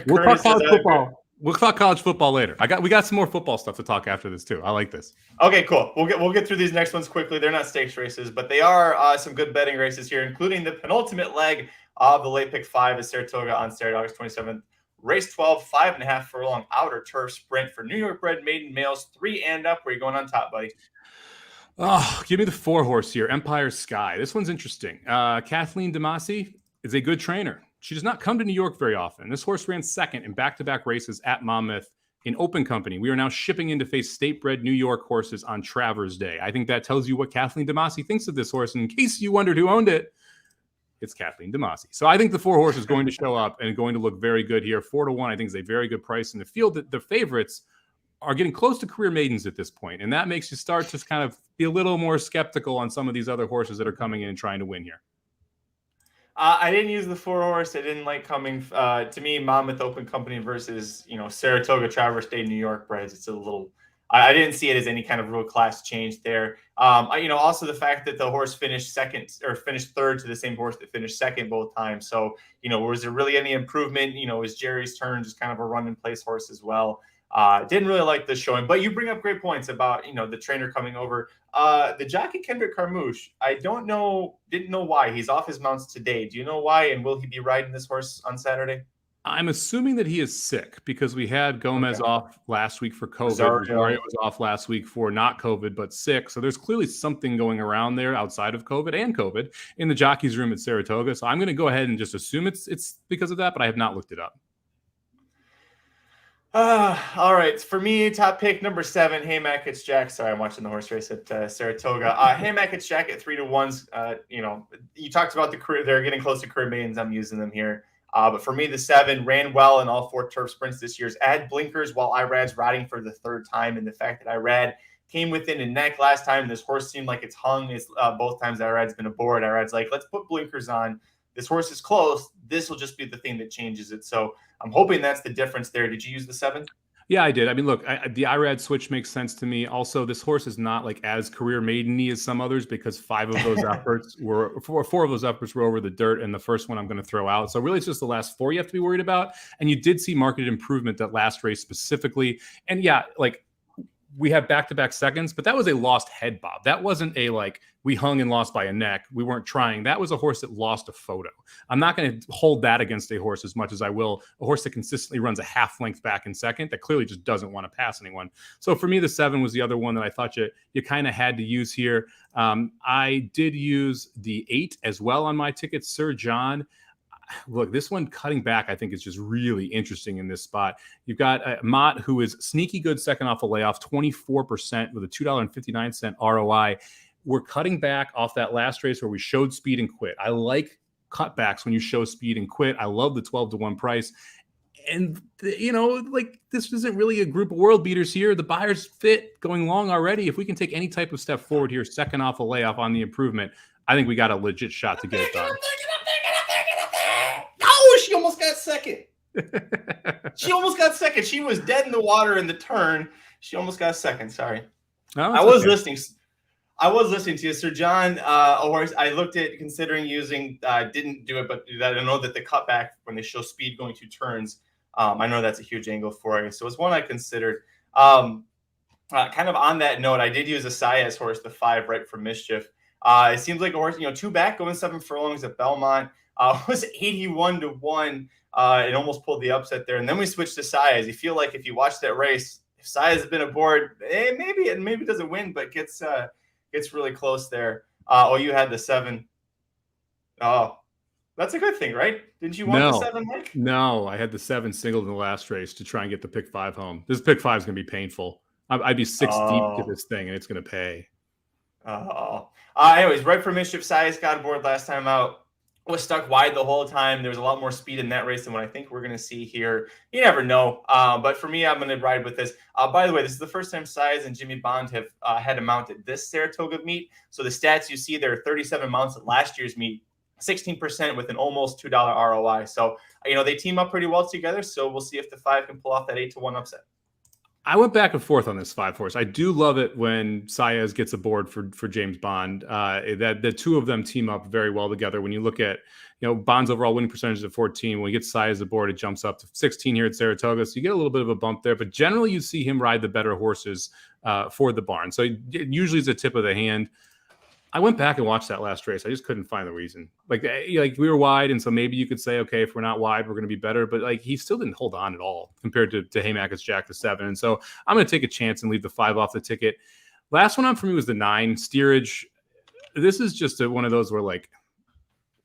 We'll talk college football. We'll talk college football later. We got some more football stuff to talk after this too. I like this. Okay, cool. We'll get through these next ones quickly. They're not stakes races, but they are some good betting races here, including the penultimate leg of the late pick 5 at Saratoga on Saturday, August 27th. Race 12, 5.5 furlong outer turf sprint for New York bred maiden males, 3 and up. Where are you going on top, buddy? Oh, give me the 4 horse here, Empire Sky. This one's interesting. Kathleen DeMasi is a good trainer. She does not come to New York very often. This horse ran second in back-to-back races at Monmouth in open company. We are now shipping in to face state-bred New York horses on Travers Day. I think that tells you what Kathleen DeMasi thinks of this horse. And in case you wondered who owned it, it's Kathleen DeMasi. So I think the 4 horse is going to show up and going to look very good here. 4-1, I think, is a very good price in the field. That the favorites are getting close to career maidens at this point, and that makes you start to kind of be a little more skeptical on some of these other horses that are coming in and trying to win here. I didn't use the 4 horse. I didn't like coming to me. Monmouth Open Company versus Saratoga Travers Day New York breds. It's a little. I didn't see it as any kind of real class change there. Also the fact that the horse finished second or finished third to the same horse that finished second both times. So was there really any improvement? Was Jerry's Turn just kind of a run in place horse as well? Didn't really like this showing, but you bring up great points about, the trainer coming over. The jockey Kendrick Carmouche, didn't know why. He's off his mounts today. Do you know why? And will he be riding this horse on Saturday? I'm assuming that he is sick because we had Gomez off last week for COVID. Rosario was off last week for not COVID, but sick. So there's clearly something going around there outside of COVID and COVID in the jockey's room at Saratoga. So I'm going to go ahead and just assume it's because of that, but I have not looked it up. All right. For me, top pick number 7, Haymacket's Jack. Sorry, I'm watching the horse race at Saratoga. Haymacket's Jack at 3-1s. You talked about the career. They're getting close to career maidens. I'm using them here. But for me, the 7 ran well in all 4 turf sprints this year. Add blinkers while Irad's riding for the 3rd time. And the fact that Irad came within a neck last time, this horse seemed like it's hung. Both times Irad's been aboard. Irad's like, let's put blinkers on. This horse is close. This will just be the thing that changes it. So I'm hoping that's the difference there. Did you use the 7? Yeah, I did. I mean, look, the Irad switch makes sense to me. Also, this horse is not like as career maiden-y as some others because 4 of those efforts were over the dirt, and the first one I'm going to throw out. So really, it's just the last 4 you have to be worried about. And you did see market improvement that last race specifically. And yeah, like we have back-to-back seconds, but that was a lost head bob. That wasn't a we hung and lost by a neck. We weren't trying. That was a horse that lost a photo. I'm not going to hold that against a horse as much as I will a horse that consistently runs a half length back in second that clearly just doesn't want to pass anyone. So for me, the 7 was the other one that I thought you kind of had to use here. I did use the 8 as well on my ticket, Sir John. Look, this one cutting back, I think, is just really interesting in this spot. You've got Mott, who is sneaky good second off a layoff, 24% with a $2.59 ROI. We're cutting back off that last race where we showed speed and quit. I like cutbacks when you show speed and quit. I love the 12-1 price. And, this isn't really a group of world beaters here. The buyer's fit going long already. If we can take any type of step forward here, second off a layoff on the improvement, I think we got a legit shot to get it done. She almost got second. She was dead in the water in the turn. She almost got second. Sorry. No, I was listening to you, Sir John. A horse I looked at considering using, didn't do it, but I know that the cutback when they show speed going 2 turns, I know that's a huge angle for you. So it's one I considered. Kind of on that note, I did use a Saez horse, the 5, right for Mischief. It seems like a horse, 2 back going 7 furlongs at Belmont. Was 81-1. It almost pulled the upset there. And then we switched to Saez. You feel like if you watch that race, if Saez has been aboard, maybe it doesn't win, but gets really close there. You had the 7. Oh, that's a good thing, right? Didn't you want the 7, Mike? No, I had the 7 singled in the last race to try and get the pick 5 home. This pick 5 is going to be painful. I'd be 6 deep to this thing, and it's going to pay. Anyways, right for Mischief, Saez got aboard last time out. Was stuck wide the whole time. There was a lot more speed in that race than what I think we're going to see here. You never know. But for me, I'm going to ride with this. By the way, this is the first time Saez and Jimmy Bond have had a mount at this Saratoga meet. So the stats you see there, 37 mounts at last year's meet, 16% with an almost $2 ROI. So, they team up pretty well together. So we'll see if the 5 can pull off that 8-1 upset. I went back and forth on this 5 horse. I do love it when Saez gets aboard for James Bond. That the two of them team up very well together. When you look at, Bond's overall winning percentage is at 14. When we get Saez aboard, it jumps up to 16 here at Saratoga. So you get a little bit of a bump there. But generally, you see him ride the better horses for the barn. So it usually is a tip of the hand. I went back and watched that last race. I just couldn't find the reason. Like we were wide, and so maybe you could say, okay, if we're not wide, we're going to be better. But he still didn't hold on at all compared to Haymack's Jack the 7. And so I'm going to take a chance and leave the 5 off the ticket. Last one on for me was the 9 Steerage. This is just one of those where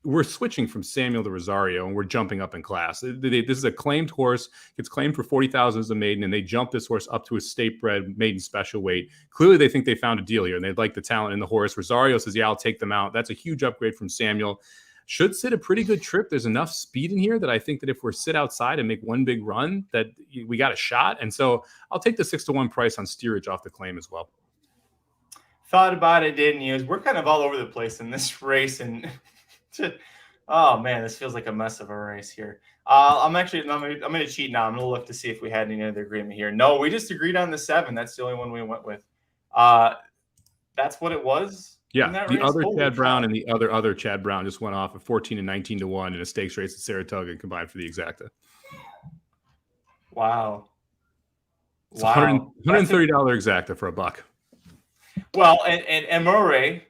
we're switching from Samuel to Rosario, and we're jumping up in class. This is a claimed horse. It's claimed for $40,000 as a maiden, and they jump this horse up to a state-bred maiden special weight. Clearly, they think they found a deal here, and they like the talent in the horse. Rosario says, yeah, I'll take them out. That's a huge upgrade from Samuel. Should sit a pretty good trip. There's enough speed in here that I think that if we're sit outside and make one big run, that we got a shot. And so I'll take the 6-1 price on Steerage off the claim as well. Thought about it, didn't use. We're kind of all over the place in this race, and oh man, this feels like a mess of a race here. I'm going to cheat now. I'm going to look to see if we had any other agreement here. No, we just agreed on the 7. That's the only one we went with. That's what it was. Yeah, the other Chad Brown and the other Chad Brown just went off at 14 and 19 to 1 in a stakes race at Saratoga and combined for the exacta. Wow. It's $130 exacta for a buck. Well, and Murray,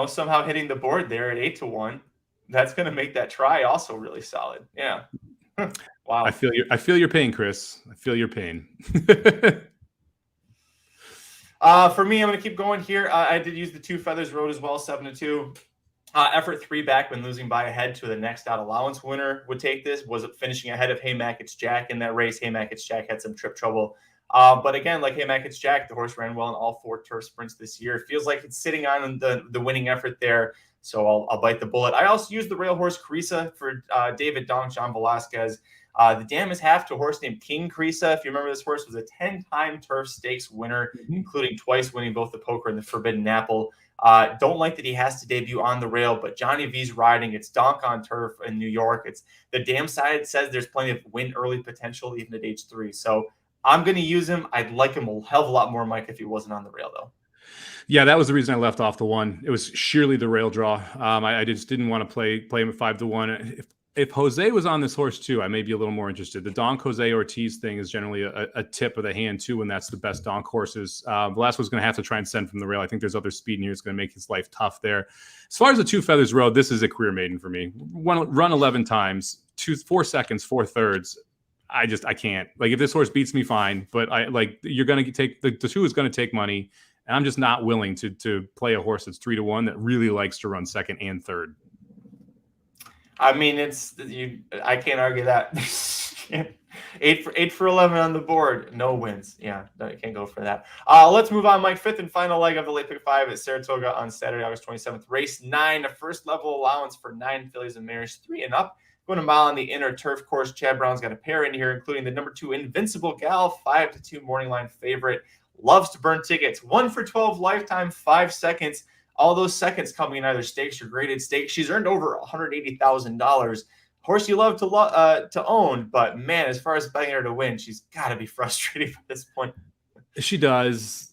somehow hitting the board there at 8 to 1. That's going to make that try also really solid. Yeah. Wow. I feel your pain, Chris. I feel your pain. For me, I'm going to keep going here. I did use the 2 Feathers Road as well, 7 to 2. Effort 3 back when losing by a head to the next out allowance winner would take this. Was finishing ahead of Haymack's Jack in that race. Haymack's Jack had some trip trouble. But again, like Haymack's Jack, the horse ran well in all 4 turf sprints this year. It feels like it's sitting on the winning effort there. So I'll bite the bullet. I also used the rail horse Creasa for David Donk, John Velasquez. The dam is half to a horse named King Creasa. If you remember, this horse was a 10-time turf stakes winner, including twice winning both the Poker and the Forbidden Apple. Don't like that he has to debut on the rail, but Johnny V's riding. It's Donk on turf in New York. It's the dam side says there's plenty of win early potential even at age 3. So I'm going to use him. I'd like him a hell of a lot more, Mike, if he wasn't on the rail, though. Yeah, that was the reason I left off the 1. It was sheerly the rail draw. I just didn't want to play him at 5 to 1. If Jose was on this horse too, I may be a little more interested. The Donk Jose Ortiz thing is generally a tip of the hand too, when that's the best Donk horses. Velasquez was going to have to try and send from the rail. I think there's other speed in here that's going to make his life tough there. As far as the 2 Feathers Road, this is a career maiden for me. Run 11 times, 4 seconds, 4 thirds. I can't. If this horse beats me, fine. But you're going to take the 2 is going to take money. And I'm just not willing to play a horse that's 3 to 1 that really likes to run second and third. I mean, I can't argue that. 8 for 11 on the board, no wins. Yeah, no, you can't go for that. Let's move on, Mike. 5th and final leg of the late pick 5 at Saratoga on Saturday, August 27th. Race 9, a first level allowance for 9 fillies and mares, 3 and up. Going a mile on the inner turf course. Chad Brown's got a pair in here, including the number 2 Invincible Gal, 5 to 2 morning line favorite. Loves to burn tickets. 1 for 12 lifetime, 5 seconds. All those seconds coming in either stakes or graded stakes. She's earned over $180,000. Horse you love to own, but man, as far as betting her to win, she's got to be frustrating at this point. She does.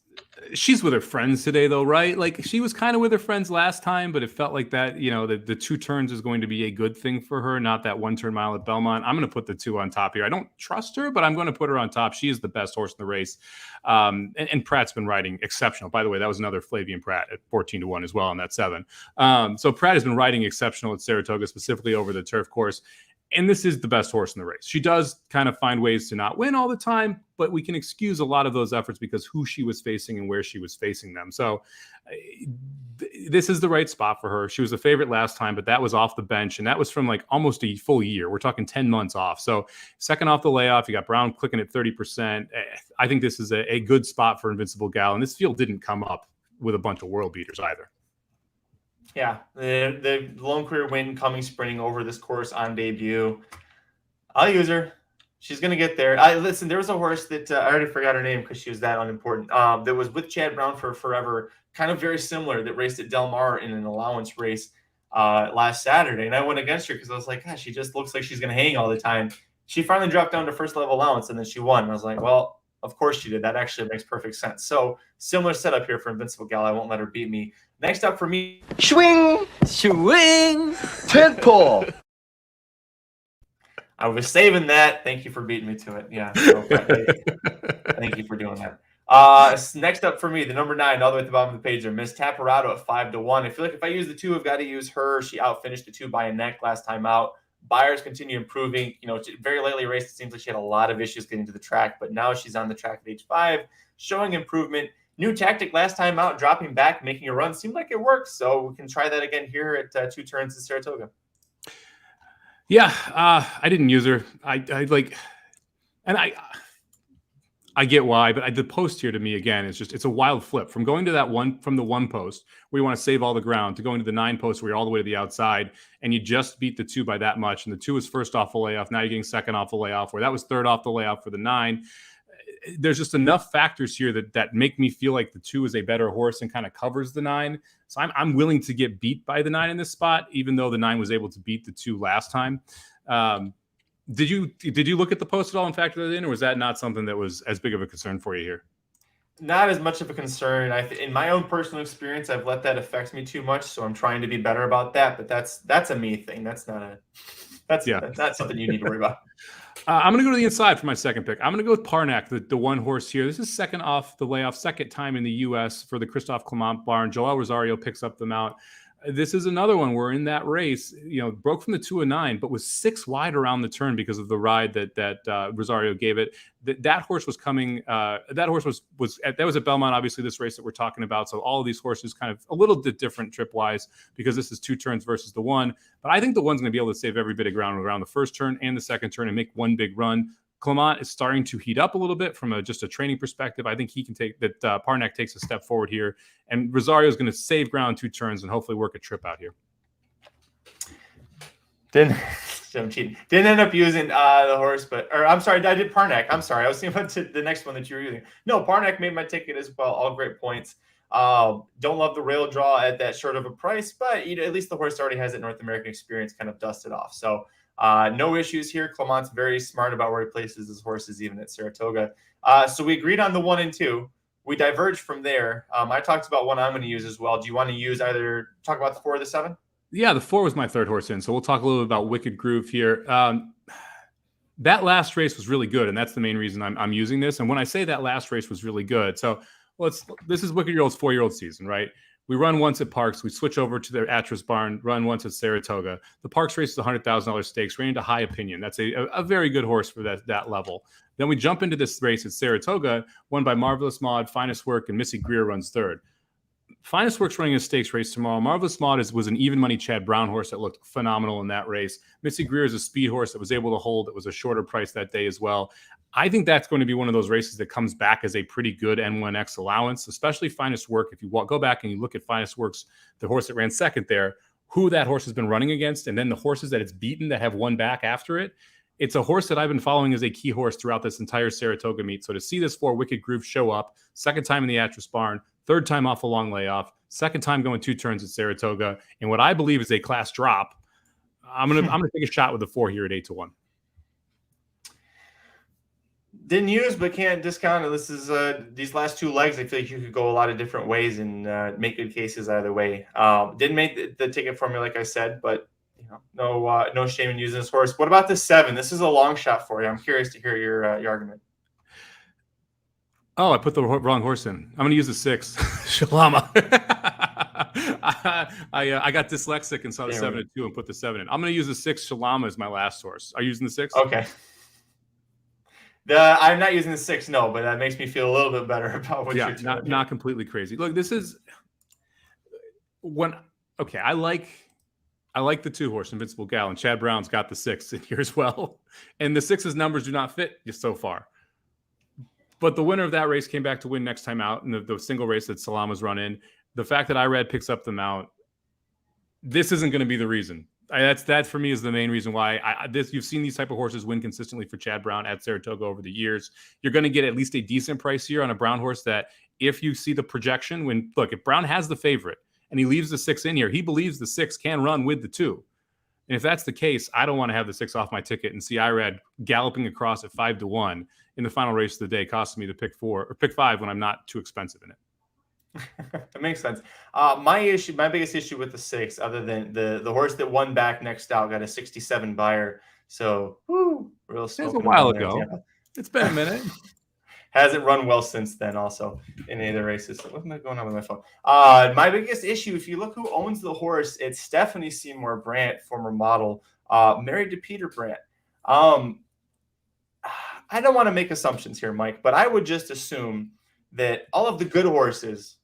She's with her friends today, though, right? She was kind of with her friends last time, but it felt like that, the 2 turns is going to be a good thing for her, not that 1-turn mile at Belmont. I'm going to put the 2 on top here. I don't trust her, but I'm going to put her on top. She is the best horse in the race. And Pratt's been riding exceptional. By the way, that was another Flavian Pratt at 14 to 1 as well on that 7. So Pratt has been riding exceptional at Saratoga, specifically over the turf course. And this is the best horse in the race. She does kind of find ways to not win all the time, but we can excuse a lot of those efforts because who she was facing and where she was facing them. So this is the right spot for her. She was a favorite last time, but that was off the bench, and that was from almost a full year. We're talking 10 months off. So second off the layoff, you got Brown clicking at 30%. I think this is a good spot for Invincible Gal, and this field didn't come up with a bunch of world beaters either. Yeah, the lone career win coming sprinting over this course on debut. I'll use her. She's going to get there. Listen, there was a horse that I already forgot her name because she was that unimportant. That was with Chad Brown for forever, kind of very similar, that raced at Del Mar in an allowance race last Saturday. And I went against her because I was like, gosh, she just looks like she's going to hang all the time. She finally dropped down to first level allowance and then she won. And I was like, well, Of course she did. That actually makes perfect sense. So similar setup here for Invincible Gal. I won't let her beat me. Next up for me. Swing, swing, tentpole. I was saving that. Thank you for beating me to it. Yeah. So, thank you for doing that. Next up for me, the number 9, all the way at the bottom of the page there, Miss Taparado at 5-1. I feel like if I use the 2, I've got to use her. She outfinished the 2 by a neck last time out. Buyers continue improving. Very lately raced, it seems like she had a lot of issues getting to the track, but now she's on the track at age 5, showing improvement. New tactic last time out, dropping back, making a run. Seemed like it works, so we can try that again here at 2 turns in Saratoga. Yeah, I didn't use her. I get why, but the post here to me again is it's a wild flip from going to that one from the 1 post where you want to save all the ground to going to the 9 post where you're all the way to the outside and you just beat the 2 by that much, and the 2 was first off the layoff. Now you're getting second off the layoff, where that was third off the layoff for the 9. There's just enough factors here that make me feel like the 2 is a better horse and kind of covers the 9. So I'm willing to get beat by the 9 in this spot, even though the 9 was able to beat the 2 last time. Did you look at the post at all and factor that in, or was that not something that was as big of a concern for you here? Not as much of a concern. In my own personal experience, I've let that affect me too much, so I'm trying to be better about that. But that's a me thing. That's not something you need to worry about. I'm going to go to the inside for my second pick. I'm going to go with Parnack, the 1 horse here. This is second off the layoff, second time in the U.S. for the Christophe Clement barn. Joel Rosario picks up the mount. This is another one where in that race, broke from the 2-9, but was 6 wide around the turn because of the ride that Rosario gave it. That horse was coming. That horse was at Belmont, obviously, this race that we're talking about. So all of these horses kind of a little bit different trip wise because this is 2 turns versus the 1. But I think the 1's going to be able to save every bit of ground around the first turn and the second turn and make one big run. Clement is starting to heat up a little bit from just a training perspective. I think he can take that. Parnack takes a step forward here, and Rosario is going to save ground 2 turns and hopefully work a trip out here. Didn't end up using the horse, I'm sorry, I did Parnack. I'm sorry, I was thinking about the next one that you were using. No, Parnack made my ticket as well. All great points. Don't love the rail draw at that short of a price, but at least the horse already has that North American experience kind of dusted off. So no issues here. Clement's very smart about where he places his horses, even at Saratoga. So we agreed on the 1 and 2. We diverged from there. I talked about one I'm going to use as well. Do you want to talk about the 4 or the 7? Yeah, the 4 was my third horse in. So we'll talk a little bit about Wicked Groove here. That last race was really good, and that's the main reason I'm using this. And when I say that last race was really good, so this is Wicked Year-Old's 4-year-old season, right? We run once at Parks. We switch over to their Atras barn, run once at Saratoga. The Parks race is $100,000 stakes, ran into high opinion. That's a very good horse for that level. Then we jump into this race at Saratoga, won by Marvelous Maud, Finest Work, and Missy Greer runs third. Finest Work's running a stakes race tomorrow. Marvelous Maud was an even money Chad Brown horse that looked phenomenal in that race. Missy Greer is a speed horse that was able to hold. It was a shorter price that day as well. I think that's going to be one of those races that comes back as a pretty good N1X allowance, especially Finest Work. If you go back and you look at Finest Work's, the horse that ran second there, who that horse has been running against, and then the horses that it's beaten that have won back after it, it's a horse that I've been following as a key horse throughout this entire Saratoga meet. So to see this 4 Wicked Groove show up, second time in the Atras barn, third time off a long layoff, second time going 2 turns at Saratoga, and what I believe is a class drop, I'm gonna take a shot with the 4 here at 8-1. Didn't use, but can't discount it. This is these last 2 legs. I feel like you could go a lot of different ways and make good cases either way. Didn't make the ticket for me, like I said, but no shame in using this horse. What about the 7? This is a long shot for you. I'm curious to hear your argument. Oh, I put the wrong horse in. I'm going to use the 6, Shalama. I got dyslexic and saw the 7 and 2 and put the 7 in. I'm going to use the 6, Shalama, as my last horse. Are you using the 6? Okay. I'm not using the 6, no, but that makes me feel a little bit better about what you're doing. Not completely crazy. Look, this is I like the 2 horse, Invincible Gal, and Chad Brown's got the 6 in here as well. And the 6's numbers do not fit just so far. But the winner of that race came back to win next time out in the single race that Salama's run in. The fact that Irad picks up the mount, this isn't going to be the reason. That for me is the main reason why you've seen these type of horses win consistently for Chad Brown at Saratoga over the years. You're going to get at least a decent price here on a Brown horse that if you see the projection, if Brown has the favorite and he leaves the 6 in here, he believes the 6 can run with the 2. And if that's the case, I don't want to have the 6 off my ticket and see Irad galloping across at 5-1 in the final race of the day, costing me the pick 4 or pick 5 when I'm not too expensive in it. That makes sense. My biggest issue with the 6, other than the horse that won back next out, got a 67 buyer. So, real slow. It was a while ago. It's been a minute. Hasn't run well since then, also in any of the races. So what's going on with my phone? My biggest issue, if you look who owns the horse, it's Stephanie Seymour Brandt, former model, married to Peter Brandt. I don't want to make assumptions here, Mike, but I would just assume that all of the good horses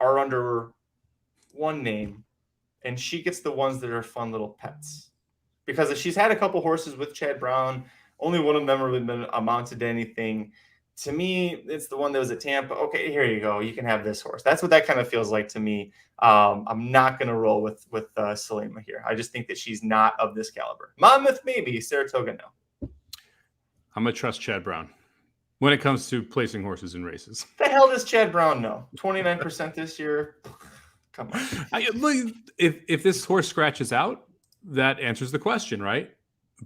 are under one name, and she gets the ones that are fun little pets. Because if she's had a couple horses with Chad Brown, only one of them really been amounted to anything. To me, it's the one that was at Tampa. Okay, here you go. You can have this horse. That's what that kind of feels like to me. I'm not going to roll with Salima here. I just think that she's not of this caliber. Monmouth, maybe. Saratoga, no. I'm going to trust Chad Brown when it comes to placing horses in races. The hell does Chad Brown know? 29% this year? Come on. If this horse scratches out, that answers the question, right?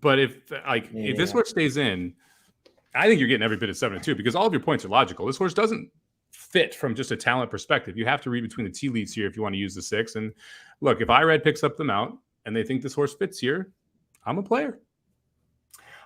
But if this horse stays in, I think you're getting every bit of 7-2 because all of your points are logical. This horse doesn't fit from just a talent perspective. You have to read between the tea leaves here if you want to use the 6. And look, if Irad picks up the mount and they think this horse fits here, I'm a player.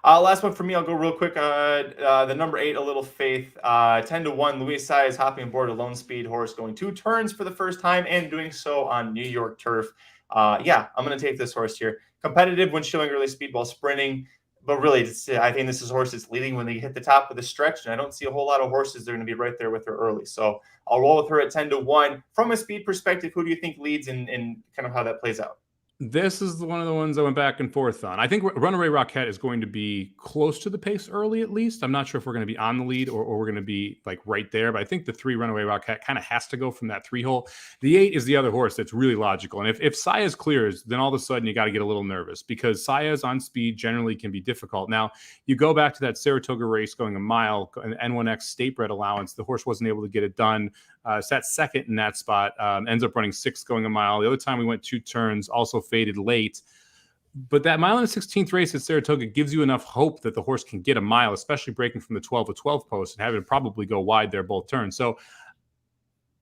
Last one for me. I'll go real quick. The number 8, A Little Faith, 10-1. Luis Saez hopping aboard a lone speed horse, going 2 turns for the first time and doing so on New York turf. I'm going to take this horse here. Competitive when showing early speed while sprinting. But really, I think this is a horse that's leading when they hit the top of the stretch, and I don't see a whole lot of horses that are going to be right there with her early. So I'll roll with her at 10-1. From a speed perspective, who do you think leads and kind of how that plays out? This is one of the ones I went back and forth on. I think Runaway Rockette is going to be close to the pace early, at least. I'm not sure if we're going to be on the lead or we're going to be like right there, but I think the 3 Runaway Rockette kind of has to go from that 3 hole. The 8 is the other horse that's really logical. And if Saez clears, then all of a sudden you got to get a little nervous because Saez on speed generally can be difficult. Now, you go back to that Saratoga race going a mile, an N1X state bred allowance. The horse wasn't able to get it done. Sat second in that spot, ends up running 6th going a mile. The other time we went 2 turns, also faded late. But that mile and a 16th race at Saratoga gives you enough hope that the horse can get a mile, especially breaking from the 12-12 post and having it probably go wide there both turns. So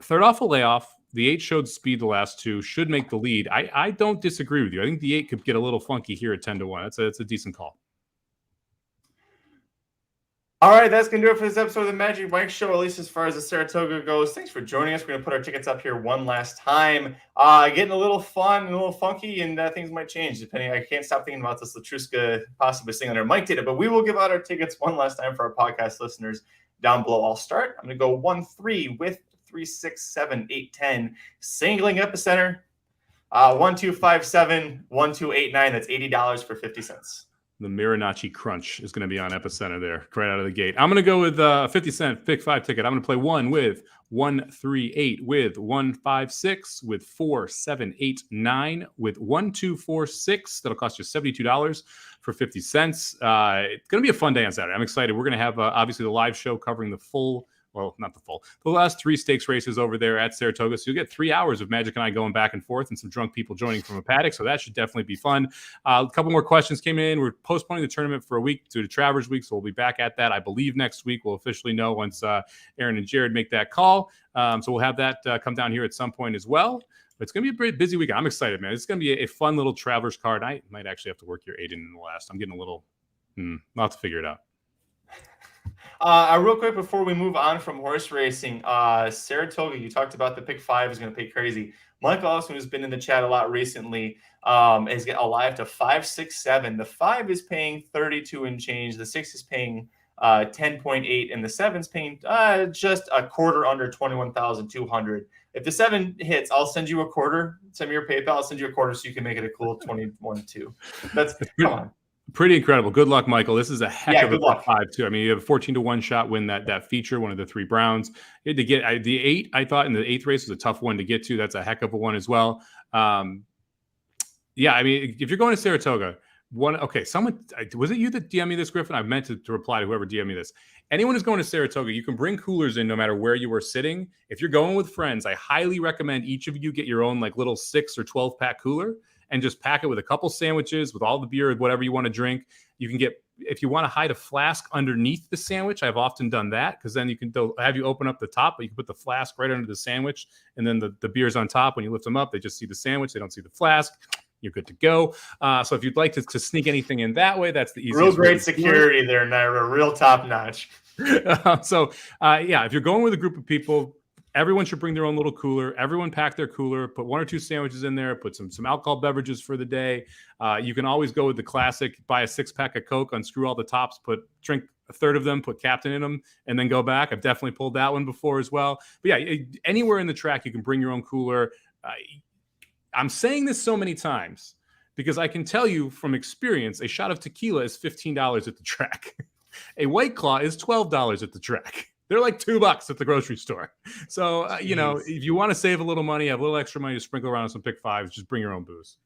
third off a layoff, the 8 showed speed the last 2, should make the lead. I don't disagree with you. I think the 8 could get a little funky here at 10-1. It's a decent call. All right, that's going to do it for this episode of the Magic Mike Show, at least as far as the Saratoga goes. Thanks for joining us. We're going to put our tickets up here one last time. Getting a little fun and a little funky, and things might change depending. I can't stop thinking about this Latruska possibly singing there. Mike did it, but we will give out our tickets one last time for our podcast listeners down below. I'll start. I'm going to go 1-3 with 3, 6, 7, 8, 10. Singling Epicenter. 1, 2, 5, 7, 1, 2, 8, 9. That's $80 for 50 cents. The Miranachi Crunch is going to be on Epicenter there right out of the gate. I'm going to go with a 50-cent pick 5 ticket. I'm going to play 1 with 1, 3, 8, with 1, 5, 6, with 4, 7, 8, 9, with 1, 2, 4, 6. That'll cost you $72 for 50 cents. It's going to be a fun day on Saturday. I'm excited. We're going to have obviously the live show covering the full. Well, not the last 3 stakes races over there at Saratoga. So you'll get 3 hours of Magic and I going back and forth and some drunk people joining from a paddock. So that should definitely be fun. A couple more questions came in. We're postponing the tournament for a week due to Travers week. So we'll be back at that, I believe, next week. We'll officially know once Aaron and Jared make that call. So we'll have that come down here at some point as well. But it's going to be a pretty busy week. I'm excited, man. It's going to be a fun little Travers card. I might actually have to work your 8 in the last. I'm getting a little, I'll have to figure it out. Real quick before we move on from horse racing, Saratoga, you talked about the pick 5 is going to pay crazy. Michael Allison, who's been in the chat a lot recently, is getting alive to 5, 6, 7. The 5 is paying 32 and change. The 6 is paying 10.8, and the 7 is paying just a quarter under 21,200. If the 7 hits, I'll send you a quarter. Send me your PayPal. I'll send you a quarter so you can make it a cool 21-2. That's come on. Pretty incredible. Good luck, Michael. This is a heck of a luck. 5 too. I mean, you have a 14-1 shot win that feature, one of the 3 Browns. You had to get the 8. I thought in the 8th race was a tough one to get to. That's a heck of a one as well. I mean, if you're going to Saratoga, someone was it you that DM'd me this, Griffin? I meant to reply to whoever DM'd me this. Anyone who's going to Saratoga, you can bring coolers in no matter where you are sitting. If you're going with friends, I highly recommend each of you get your own like little 6 or 12 pack cooler. and just pack it with a couple sandwiches, with all the beer, whatever you want to drink. You can get, if you want to hide a flask underneath the sandwich, I've often done that, because then they'll have you open up the top, but you can put the flask right under the sandwich, and then the beer's on top. When you lift them up, they just see the sandwich. They don't see the flask. You're good to go. So if you'd like to sneak anything in that way, that's the easiest. Real great security there, Naira. Real top notch. If you're going with a group of people, everyone should bring their own little cooler. Everyone pack their cooler, put 1 or 2 sandwiches in there, put some alcohol beverages for the day. You can always go with the classic, buy a 6-pack of Coke, unscrew all the tops, drink a third of them, put Captain in them, and then go back. I've definitely pulled that one before as well. But yeah, anywhere in the track, you can bring your own cooler. I'm saying this so many times because I can tell you from experience, a shot of tequila is $15 at the track. A White Claw is $12 at the track. They're like $2 at the grocery store. So, if you want to save a little money, have a little extra money to sprinkle around on some pick fives, just bring your own booze.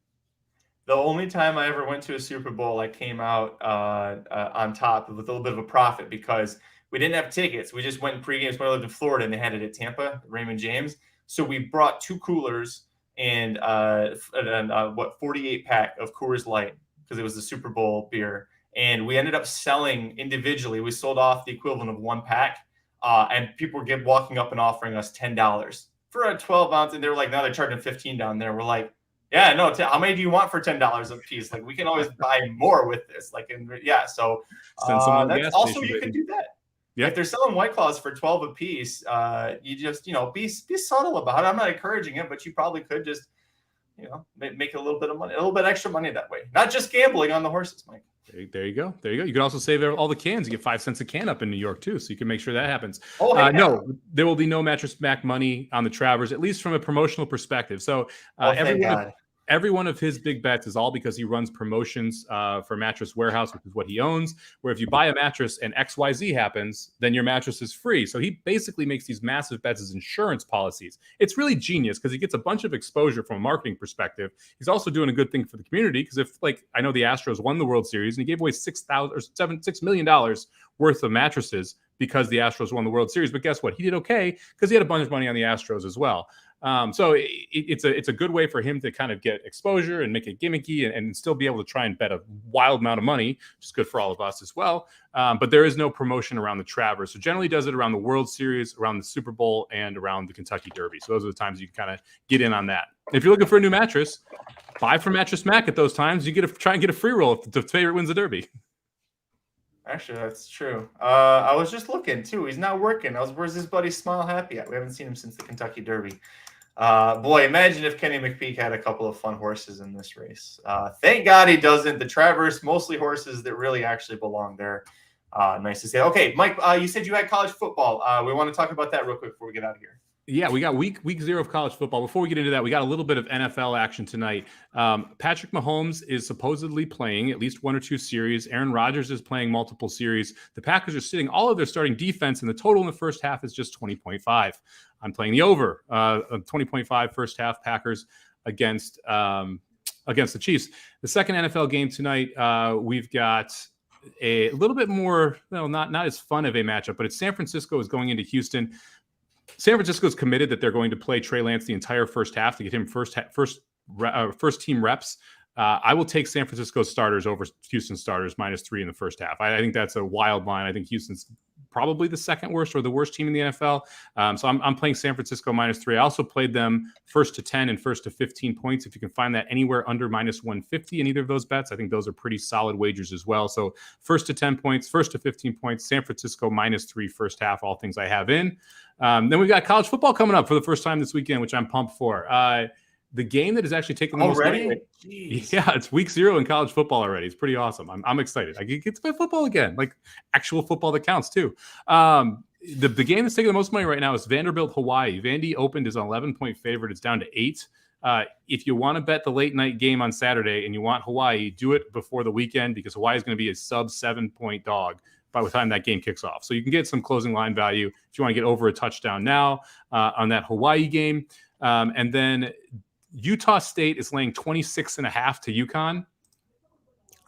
The only time I ever went to a Super Bowl, I came out on top with a little bit of a profit because we didn't have tickets. We just went in pregame when I lived in Florida, and they had it at Tampa, Raymond James. So we brought 2 coolers and 48 pack of Coors Light because it was the Super Bowl beer. And we ended up selling individually. We sold off the equivalent of 1 pack. And people were walking up and offering us $10 for a 12 ounce. And they were like, now they're charging $15 down there. We're like, yeah, no, how many do you want for $10 a piece? Like, we can always buy more with this. So that's also, you can do that. Yeah. If they're selling White Claws for 12 a piece, you just, be subtle about it. I'm not encouraging it, but you probably could just, make a little bit of money, a little bit extra money that way. Not just gambling on the horses, Mike. There you go. You can also save all the cans. You get 5 cents a can up in New York too, so you can make sure that happens. No, there will be no Mattress Mac money on the Travers, at least from a promotional perspective. So every one of his big bets is all because he runs promotions for Mattress Warehouse, which is what he owns, where if you buy a mattress and XYZ happens, then your mattress is free. So he basically makes these massive bets as insurance policies. It's really genius because he gets a bunch of exposure from a marketing perspective. He's also doing a good thing for the community because I know the Astros won the World Series and he gave away $6 million worth of mattresses because the Astros won the World Series. But guess what? He did okay because he had a bunch of money on the Astros as well. So it's a good way for him to kind of get exposure and make it gimmicky and still be able to try and bet a wild amount of money, which is good for all of us as well. But there is no promotion around the Travers. So generally does it around the World Series, around the Super Bowl, and around the Kentucky Derby. So those are the times you can kind of get in on that. If you're looking for a new mattress, buy from Mattress Mac at those times. You try and get a free roll if the favorite wins the Derby. Actually, that's true. I was just looking too. He's not working. Where's his buddy Smile Happy at? We haven't seen him since the Kentucky Derby. Boy, imagine if Kenny McPeak had a couple of fun horses in this race. Thank God he doesn't. The Travers, mostly horses that really actually belong there. Nice to see. Okay, Mike, you said you had college football. We want to talk about that real quick before we get out of here. Yeah, we got week 0 of college football. Before we get into that, we got a little bit of NFL action tonight. Patrick Mahomes is supposedly playing at least 1 or 2 series. Aaron Rodgers is playing multiple series. The Packers are sitting all of their starting defense, and the total in the first half is just 20.5. I'm playing the over, 20.5 first half Packers against the Chiefs. The second NFL game tonight, we've got a little bit more, not as fun of a matchup, but it's San Francisco is going into Houston. San Francisco's committed that they're going to play Trey Lance the entire first half to get him first team reps. I will take San Francisco starters over Houston starters -3 in the first half. I think that's a wild line. I think Houston's probably the second worst or the worst team in the NFL. So I'm playing San Francisco -3. I also played them first to 10 and first to 15 points. If you can find that anywhere under -150 in either of those bets, I think those are pretty solid wagers as well. So first to 10 points, first to 15 points, San Francisco -3 first half, all things I have in. Then we've got college football coming up for the first time this weekend, which I'm pumped for. The game that is actually taking the most money. Yeah, it's week 0 in college football already. It's pretty awesome. I'm excited. I get to play football again, like actual football that counts too. The game that's taking the most money right now is Vanderbilt Hawaii. Vandy opened as an 11-point favorite. It's down to 8. If you want to bet the late night game on Saturday and you want Hawaii, do it before the weekend because Hawaii is going to be a sub 7-point dog by the time that game kicks off. So you can get some closing line value if you want to get over a touchdown now on that Hawaii game. And then Utah State is laying 26.5 to UConn.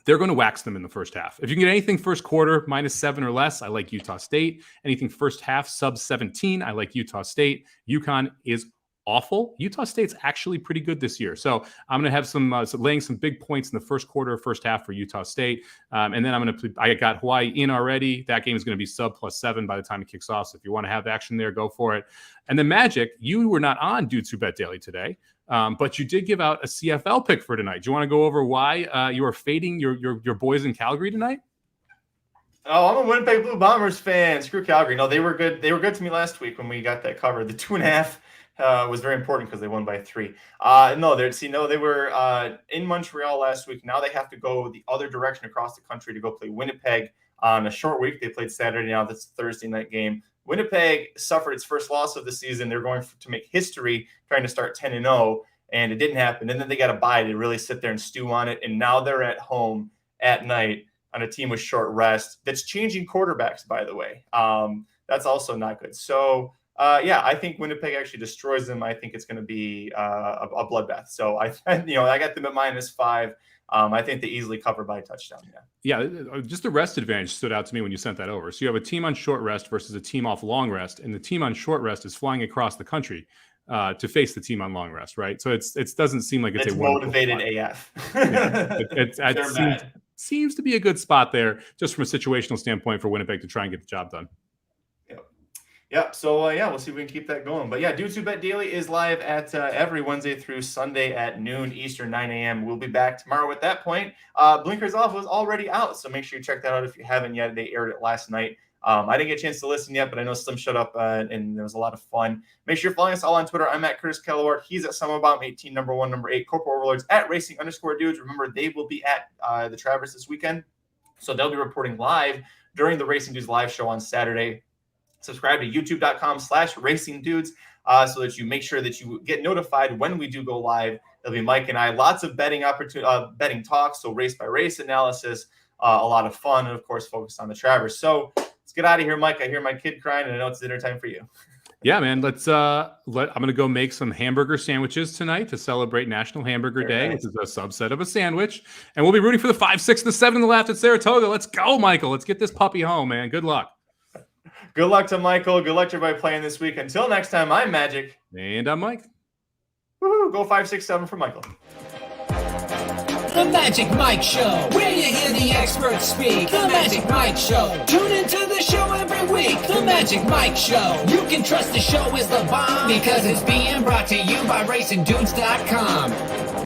They're going to wax them in the first half. If you can get anything first quarter -7 or less, I like Utah State. Anything first half sub 17, I like Utah State. UConn is awful. Utah State's actually pretty good this year. So I'm going to have some laying some big points in the first quarter, first half for Utah State. And then I got Hawaii in already. That game is going to be sub +7 by the time it kicks off. So if you want to have action there, go for it. And then Magic, you were not on Dudes Who Bet Daily today, but you did give out a CFL pick for tonight. Do you want to go over why you are fading your boys in Calgary tonight? Oh, I'm a Winnipeg Blue Bombers fan. Screw Calgary. No, they were good. They were good to me last week when we got that covered. The 2.5 was very important because they won by 3. They were in Montreal last week. Now they have to go the other direction across the country to go play Winnipeg on a short week. They played Saturday. Now that's a Thursday night game. Winnipeg suffered its first loss of the season. They're going to make history, trying to start 10-0, and it didn't happen. And then they got a bye to really sit there and stew on it. And now they're at home at night on a team with short rest that's changing quarterbacks, by the way. That's also not good. So, I think Winnipeg actually destroys them. I think it's going to be a bloodbath. So I got them at -5. I think they easily cover by a touchdown. Yeah, just the rest advantage stood out to me when you sent that over. So you have a team on short rest versus a team off long rest, and the team on short rest is flying across the country to face the team on long rest, right? So it doesn't seem like it's a motivated AF. Yeah, seems to be a good spot there, just from a situational standpoint for Winnipeg to try and get the job done. Yep. So, we'll see if we can keep that going. But, Dudes Who Bet Daily is live at every Wednesday through Sunday at noon Eastern, 9 a.m. We'll be back tomorrow at that point. Blinkers Off was already out, so make sure you check that out if you haven't yet. They aired it last night. I didn't get a chance to listen yet, but I know Slim showed up, and it was a lot of fun. Make sure you're following us all on Twitter. I'm at Curtis Kalleward. He's at Somobomb 18, number 1, number 8. Corporal Overlords at Racing_Dudes. Remember, they will be at the Travers this weekend, so they'll be reporting live during the Racing Dudes live show on Saturday. Subscribe to youtube.com/racingdudes so that you make sure that you get notified when we do go live. There'll be Mike and I, lots of betting betting talks, so race by race analysis, a lot of fun, and of course focused on the Travers. So let's get out of here, Mike. I hear my kid crying, and I know it's dinner time for you. Yeah, man. I'm gonna go make some hamburger sandwiches tonight to celebrate National Hamburger Day, which is a subset of a sandwich. And we'll be rooting for the 5, 6, and the 7 in the left at Saratoga. Let's go, Michael. Let's get this puppy home, man. Good luck. Good luck to Michael. Good luck to everybody playing this week. Until next time, I'm Magic. And I'm Mike. Woohoo, go 5, 6, 7 for Michael. The Magic Mike Show, where you hear the experts speak. The Magic Mike Show. Tune into the show every week. The Magic Mike Show. You can trust the show is the bomb because it's being brought to you by RacingDudes.com.